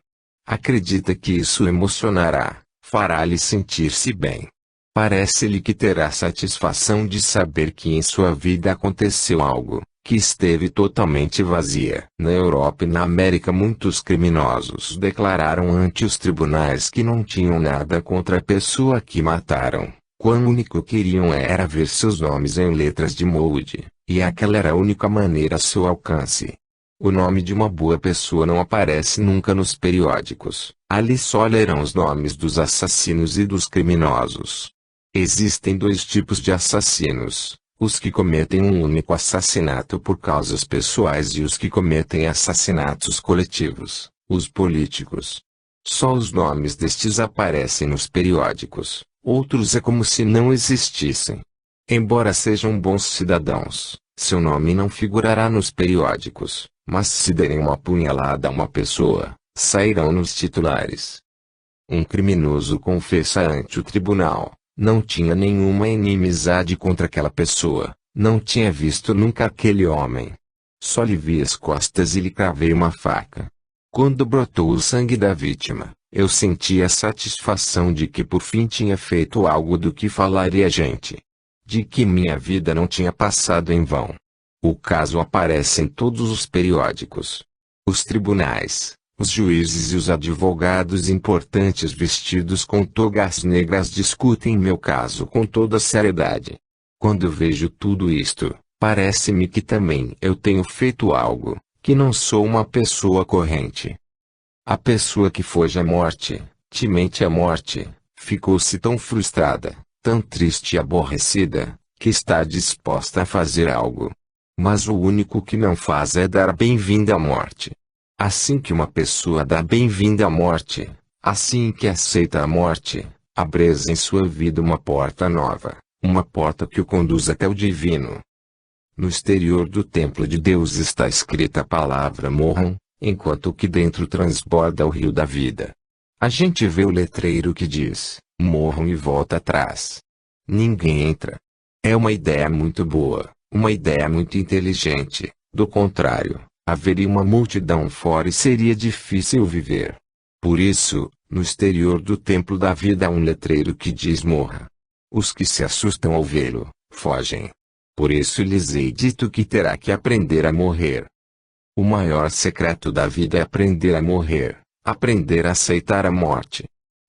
Acredita que isso emocionará, fará-lhe sentir-se bem. Parece-lhe que terá satisfação de saber que em sua vida aconteceu algo, que esteve totalmente vazia. Na Europa e na América muitos criminosos declararam ante os tribunais que não tinham nada contra a pessoa que mataram. Quão único queriam era ver seus nomes em letras de molde, e aquela era a única maneira a seu alcance. O nome de uma boa pessoa não aparece nunca nos periódicos, ali só lerão os nomes dos assassinos e dos criminosos. Existem dois tipos de assassinos, os que cometem um único assassinato por causas pessoais e os que cometem assassinatos coletivos, os políticos. Só os nomes destes aparecem nos periódicos, outros é como se não existissem. Embora sejam bons cidadãos, seu nome não figurará nos periódicos, mas se derem uma punhalada a uma pessoa, sairão nos titulares. Um criminoso confessa ante o tribunal. Não tinha nenhuma inimizade contra aquela pessoa, não tinha visto nunca aquele homem. Só lhe vi as costas e lhe cravei uma faca. Quando brotou o sangue da vítima, eu senti a satisfação de que por fim tinha feito algo do que falaria gente. De que minha vida não tinha passado em vão. O caso aparece em todos os periódicos. Os tribunais, os juízes e os advogados importantes vestidos com togas negras discutem meu caso com toda seriedade. Quando vejo tudo isto, parece-me que também eu tenho feito algo, que não sou uma pessoa corrente. A pessoa que foge à morte, temente à morte, ficou-se tão frustrada, tão triste e aborrecida, que está disposta a fazer algo. Mas o único que não faz é dar a bem-vinda à morte. Assim que uma pessoa dá bem-vinda à morte, assim que aceita a morte, abre em sua vida uma porta nova, uma porta que o conduz até o divino. No exterior do templo de Deus está escrita a palavra morram, enquanto que dentro transborda o rio da vida. A gente vê o letreiro que diz, morram e volta atrás. Ninguém entra. É uma ideia muito boa, uma ideia muito inteligente, do contrário, haveria uma multidão fora e seria difícil viver. Por isso, no exterior do templo da vida há um letreiro que diz morra. Os que se assustam ao vê-lo, fogem. Por isso lhes hei dito que terá que aprender a morrer. O maior secreto da vida é aprender a morrer, aprender a aceitar a morte.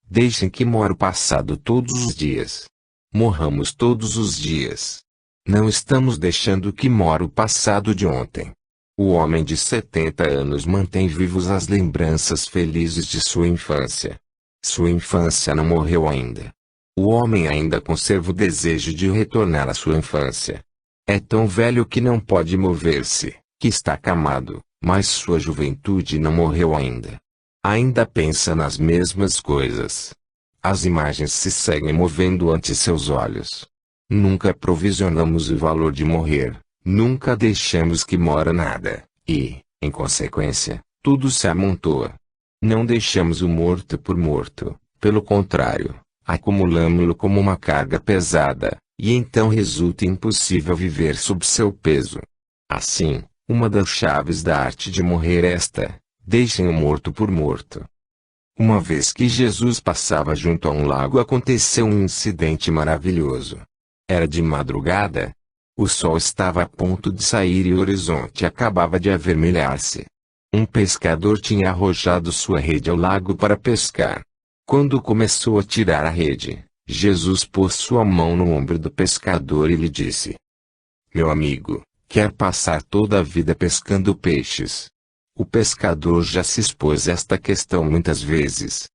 Deixem que morra o passado todos os dias. Morramos todos os dias. Não estamos deixando que morra o passado de ontem. O homem de 70 anos mantém vivos as lembranças felizes de sua infância. Sua infância não morreu ainda. O homem ainda conserva o desejo de retornar à sua infância. É tão velho que não pode mover-se, que está acamado, mas sua juventude não morreu ainda. Ainda pensa nas mesmas coisas. As imagens se seguem movendo ante seus olhos. Nunca provisionamos o valor de morrer, nunca deixamos que mora nada, e, em consequência, tudo se amontoa. Não deixamos o morto por morto, pelo contrário, acumulamo-lo como uma carga pesada, e então resulta impossível viver sob seu peso. Assim, uma das chaves da arte de morrer é esta: deixem o morto por morto. Uma vez que Jesus passava junto a um lago, aconteceu um incidente maravilhoso. Era de madrugada. O sol estava a ponto de sair e o horizonte acabava de avermelhar-se. Um pescador tinha arrojado sua rede ao lago para pescar. Quando começou a tirar a rede, Jesus pôs sua mão no ombro do pescador e lhe disse: Meu amigo, quer passar toda a vida pescando peixes? O pescador já se expôs a esta questão muitas vezes.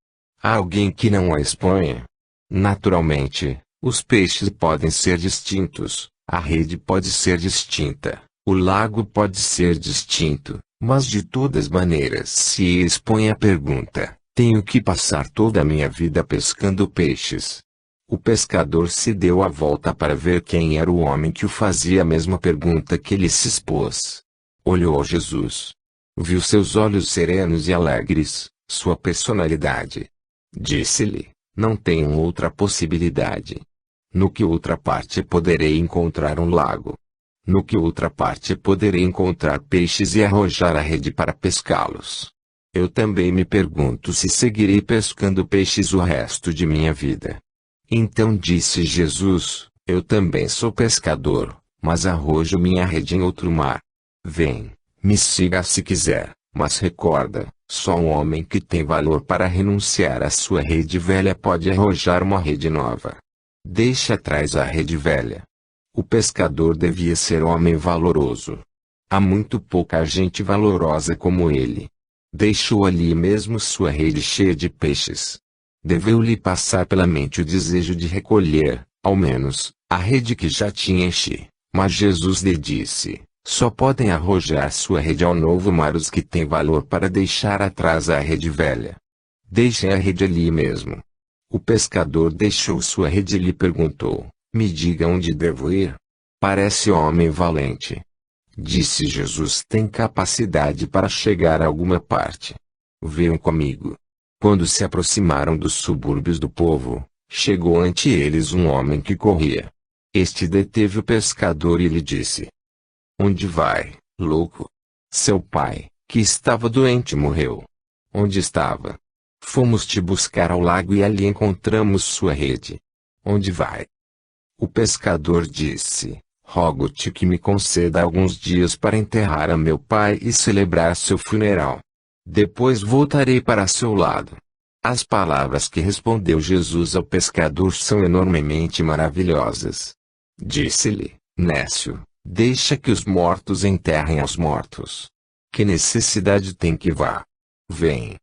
Há alguém que não a exponha? Naturalmente, os peixes podem ser distintos, a rede pode ser distinta, o lago pode ser distinto, mas de todas maneiras se expõe a pergunta: tenho que passar toda a minha vida pescando peixes? O pescador se deu a volta para ver quem era o homem que o fazia a mesma pergunta que ele se expôs. Olhou Jesus. Viu seus olhos serenos e alegres, sua personalidade. Disse-lhe: não tenho outra possibilidade. No que outra parte poderei encontrar um lago? No que outra parte poderei encontrar peixes e arrojar a rede para pescá-los? Eu também me pergunto se seguirei pescando peixes o resto de minha vida. Então disse Jesus: eu também sou pescador, mas arrojo minha rede em outro mar. Vem, me siga se quiser, mas recorda, só um homem que tem valor para renunciar à sua rede velha pode arrojar uma rede nova. Deixe atrás a rede velha. O pescador devia ser homem valoroso. Há muito pouca gente valorosa como ele. Deixou ali mesmo sua rede cheia de peixes. Deveu-lhe passar pela mente o desejo de recolher, ao menos, a rede que já tinha enche. Mas Jesus lhe disse: só podem arrojar sua rede ao novo mar os que têm valor para deixar atrás a rede velha. Deixem a rede ali mesmo. O pescador deixou sua rede e lhe perguntou: me diga onde devo ir? Parece homem valente. Disse Jesus: tem capacidade para chegar a alguma parte. Venham comigo. Quando se aproximaram dos subúrbios do povo, chegou ante eles um homem que corria. Este deteve o pescador e lhe disse: onde vai, louco? Seu pai, que estava doente, morreu. Onde estava? Fomos te buscar ao lago e ali encontramos sua rede. Onde vai? O pescador disse: rogo-te que me conceda alguns dias para enterrar a meu pai e celebrar seu funeral. Depois voltarei para seu lado. As palavras que respondeu Jesus ao pescador são enormemente maravilhosas. Disse-lhe: nécio, deixa que os mortos enterrem aos mortos. Que necessidade tem que vá? Vem.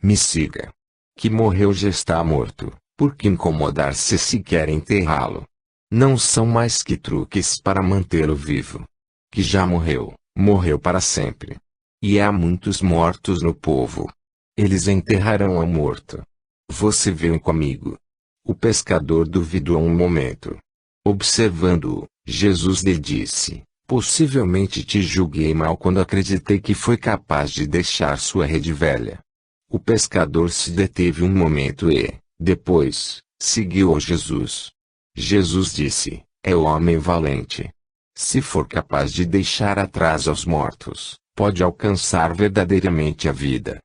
Me siga. Que morreu já está morto, por que incomodar-se se quer enterrá-lo? Não são mais que truques para mantê-lo vivo. Que já morreu, morreu para sempre. E há muitos mortos no povo. Eles enterrarão o morto. Você veio comigo. O pescador duvidou um momento. Observando-o, Jesus lhe disse: possivelmente te julguei mal quando acreditei que foi capaz de deixar sua rede velha. O pescador se deteve um momento e, depois, seguiu a Jesus. Jesus disse: é o homem valente. Se for capaz de deixar atrás aos mortos, pode alcançar verdadeiramente a vida.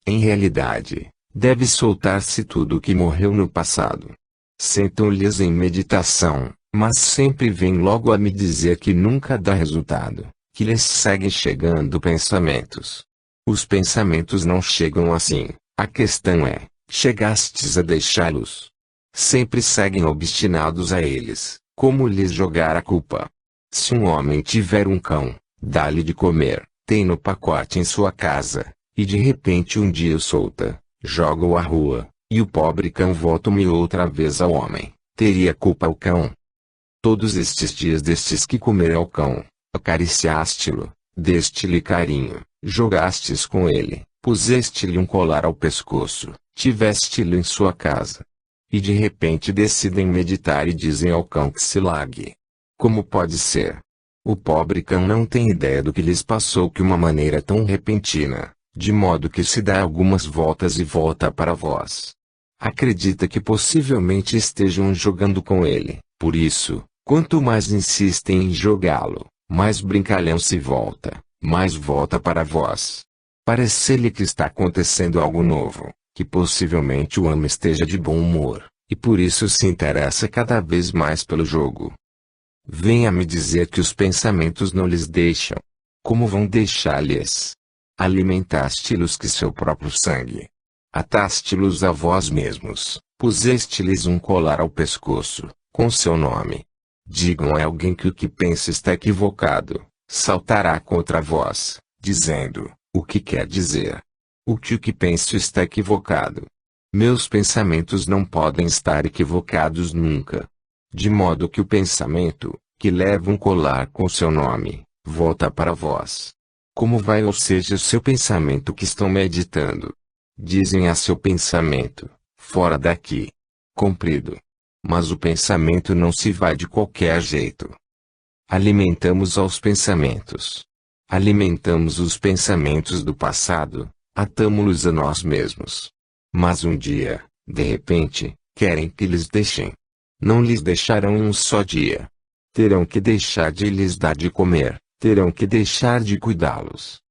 Em realidade, deve soltar-se tudo o que morreu no passado. Sentam-lhes em meditação, mas sempre vêm logo a me dizer que nunca dá resultado, que lhes seguem chegando pensamentos. Os pensamentos não chegam assim, a questão é, chegastes a deixá-los? Sempre seguem obstinados a eles, como lhes jogar a culpa. Se um homem tiver um cão, dá-lhe de comer, tem no pacote em sua casa, e de repente um dia o solta, joga-o à rua, e o pobre cão volta-me outra vez ao homem, teria culpa o cão? Todos estes dias destes que comer ao cão, acariciaste-lo, deste-lhe carinho, jogastes com ele, puseste-lhe um colar ao pescoço, tiveste-lo em sua casa. E de repente decidem meditar e dizem ao cão que se largue. Como pode ser? O pobre cão não tem ideia do que lhes passou que uma maneira tão repentina, de modo que se dá algumas voltas e volta para vós. Acredita que possivelmente estejam jogando com ele, por isso, quanto mais insistem em jogá-lo, mais brincalhão se volta, mais volta para vós. Parece-lhe que está acontecendo algo novo, que possivelmente o homem esteja de bom humor, e por isso se interessa cada vez mais pelo jogo. Venha me dizer que os pensamentos não lhes deixam. Como vão deixar-lhes? Alimentaste-los que seu próprio sangue. Ataste-los a vós mesmos, puseste-lhes um colar ao pescoço, com seu nome. Digam a alguém que o que pensa está equivocado, saltará contra vós, dizendo: o que quer dizer? O que penso está equivocado. Meus pensamentos não podem estar equivocados nunca. De modo que o pensamento, que leva um colar com seu nome, volta para vós. Como vai ou seja seu pensamento que estão meditando? Dizem a seu pensamento: fora daqui. Comprido. Mas o pensamento não se vai de qualquer jeito. Alimentamos aos pensamentos. Alimentamos os pensamentos do passado, atamo-los a nós mesmos. Mas um dia, de repente, querem que lhes deixem. Não lhes deixarão em um só dia. Terão que deixar de lhes dar de comer, terão que deixar de cuidá-los.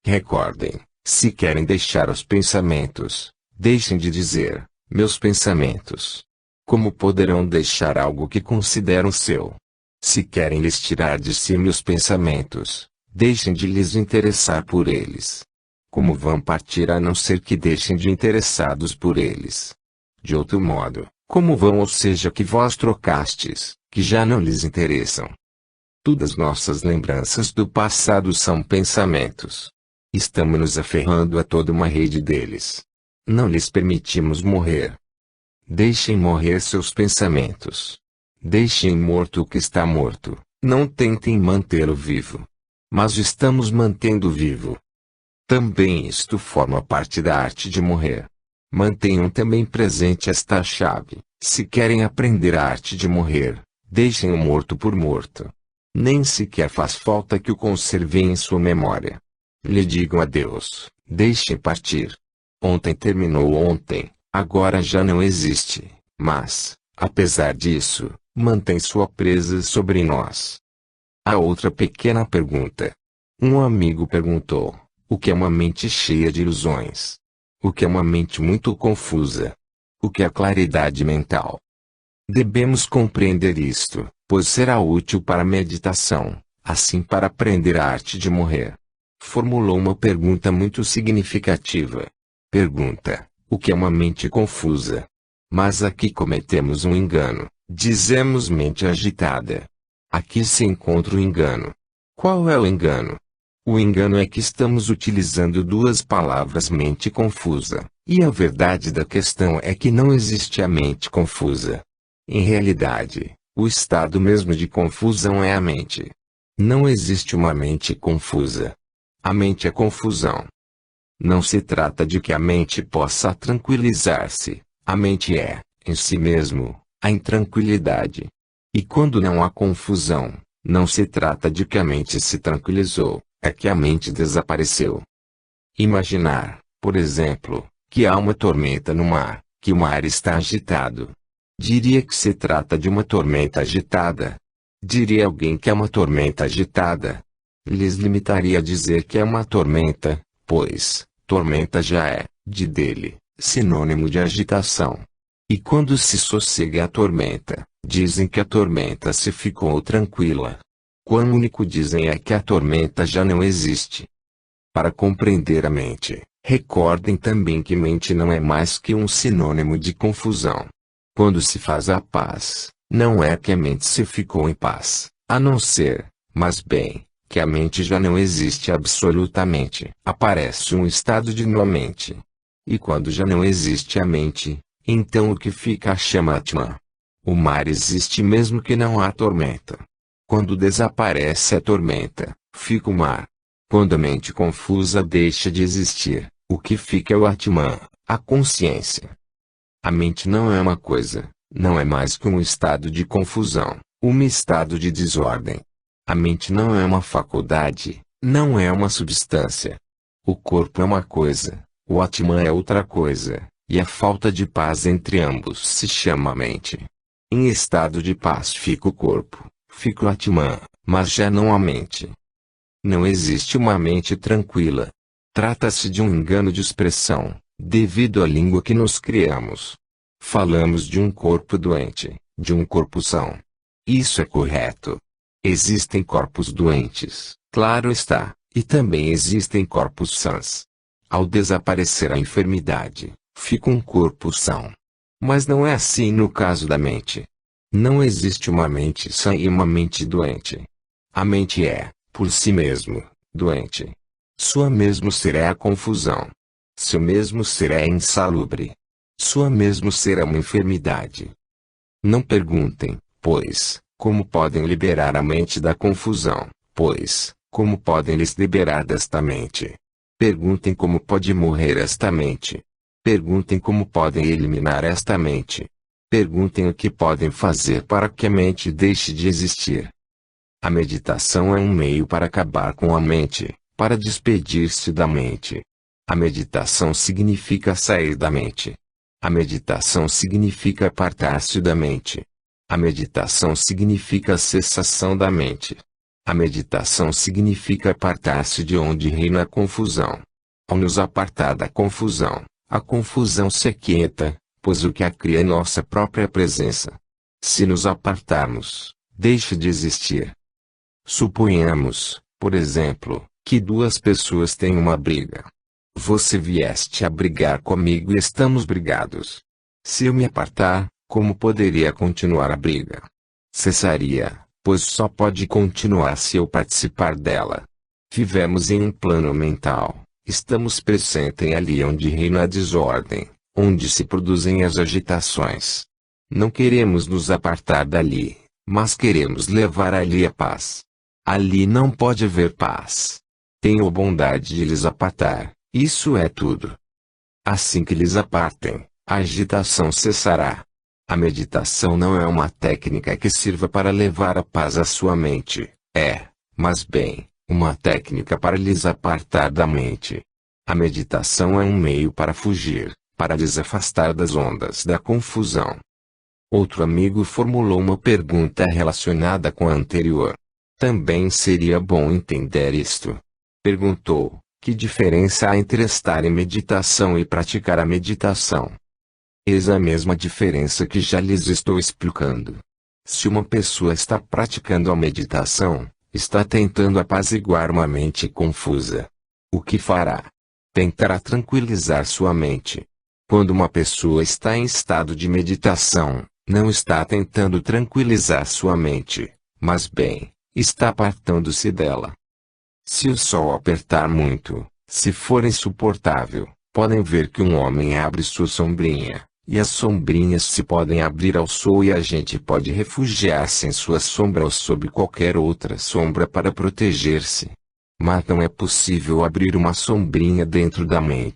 Recordem, se querem deixar os pensamentos, deixem de dizer, meus pensamentos. Como poderão deixar algo que consideram seu? Se querem lhes tirar de si meus pensamentos, deixem de lhes interessar por eles. Como vão partir a não ser que deixem de interessados por eles? De outro modo, como vão ou seja que vós trocastes, que já não lhes interessam? Todas nossas lembranças do passado são pensamentos. Estamos nos aferrando a toda uma rede deles. Não lhes permitimos morrer. Deixem morrer seus pensamentos. Deixem morto o que está morto, não tentem mantê-lo vivo. Mas estamos mantendo vivo. Também isto forma parte da arte de morrer. Mantenham também presente esta chave: se querem aprender a arte de morrer, deixem o morto por morto. Nem sequer faz falta que o conservem em sua memória. Lhe digam adeus, deixem partir. Ontem terminou ontem, agora já não existe, mas, apesar disso, mantém sua presa sobre nós. A outra pequena pergunta. Um amigo perguntou: o que é uma mente cheia de ilusões? O que é uma mente muito confusa? O que é claridade mental? Devemos compreender isto, pois será útil para a meditação, assim para aprender a arte de morrer. Formulou uma pergunta muito significativa. Pergunta: o que é uma mente confusa? Mas aqui cometemos um engano, dizemos mente agitada. Aqui se encontra o engano. Qual é o engano? O engano é que estamos utilizando duas palavras mente confusa, e a verdade da questão é que não existe a mente confusa. Em realidade, o estado mesmo de confusão é a mente. Não existe uma mente confusa. A mente é confusão. Não se trata de que a mente possa tranquilizar-se. A mente é, em si mesmo, a intranquilidade. E quando não há confusão, não se trata de que a mente se tranquilizou, é que a mente desapareceu. Imaginar, por exemplo, que há uma tormenta no mar, que o mar está agitado. Diria que se trata de uma tormenta agitada. Diria alguém que é uma tormenta agitada. Lhes limitaria a dizer que é uma tormenta, pois, tormenta já é, de dele, sinônimo de agitação. E quando se sossega a tormenta, dizem que a tormenta se ficou tranquila. Quão único dizem é que a tormenta já não existe. Para compreender a mente, recordem também que mente não é mais que um sinônimo de confusão. Quando se faz a paz, não é que a mente se ficou em paz, a não ser, mas bem, que a mente já não existe absolutamente. Aparece um estado de não mente. E quando já não existe a mente, então o que fica a chama Atman. O mar existe mesmo que não há tormenta. Quando desaparece a tormenta, fica o mar. Quando a mente confusa deixa de existir, o que fica é o Atman, a consciência. A mente não é uma coisa, não é mais que um estado de confusão, um estado de desordem. A mente não é uma faculdade, não é uma substância. O corpo é uma coisa, o Atman é outra coisa, e a falta de paz entre ambos se chama mente. Em estado de paz fica o corpo, fica o Atman, mas já não a mente. Não existe uma mente tranquila. Trata-se de um engano de expressão, devido à língua que nos criamos. Falamos de um corpo doente, de um corpo são. Isso é correto. Existem corpos doentes, claro está, e também existem corpos sãs. Ao desaparecer a enfermidade, fica um corpo são. Mas não é assim no caso da mente. Não existe uma mente sã e uma mente doente. A mente é, por si mesmo, doente. Sua mesmo ser é a confusão. Seu mesmo ser é insalubre. Sua mesmo ser é uma enfermidade. Não perguntem, pois, como podem liberar a mente da confusão, pois, como podem lhes liberar desta mente. Perguntem como pode morrer esta mente. Perguntem como podem eliminar esta mente. Perguntem o que podem fazer para que a mente deixe de existir. A meditação é um meio para acabar com a mente, para despedir-se da mente. A meditação significa sair da mente. A meditação significa apartar-se da mente. A meditação significa a cessação da mente. A meditação significa apartar-se de onde reina a confusão. Ao nos apartar da confusão, a confusão se aquieta, pois o que a cria é nossa própria presença. Se nos apartarmos, deixa de existir. Suponhamos, por exemplo, que duas pessoas têm uma briga. Você vieste a brigar comigo e estamos brigados. Se eu me apartar, como poderia continuar a briga? Cessaria, pois só pode continuar se eu participar dela. Vivemos em um plano mental, estamos presentes ali onde reina a desordem, onde se produzem as agitações. Não queremos nos apartar dali, mas queremos levar ali a paz. Ali não pode haver paz. Tenham bondade de lhes apartar, isso é tudo. Assim que lhes apartem, a agitação cessará. A meditação não é uma técnica que sirva para levar a paz à sua mente, é, mas bem, uma técnica para lhes apartar da mente. A meditação é um meio para fugir, para lhes afastar das ondas da confusão. Outro amigo formulou uma pergunta relacionada com a anterior. Também seria bom entender isto. Perguntou: que diferença há entre estar em meditação e praticar a meditação? Eis a mesma diferença que já lhes estou explicando. Se uma pessoa está praticando a meditação, está tentando apaziguar uma mente confusa. O que fará? Tentará tranquilizar sua mente. Quando uma pessoa está em estado de meditação, não está tentando tranquilizar sua mente, mas bem, está apartando-se dela. Se o sol apertar muito, se for insuportável, podem ver que um homem abre sua sombrinha, e as sombrinhas se podem abrir ao sol e a gente pode refugiar-se em sua sombra ou sob qualquer outra sombra para proteger-se. Mas não é possível abrir uma sombrinha dentro da mente.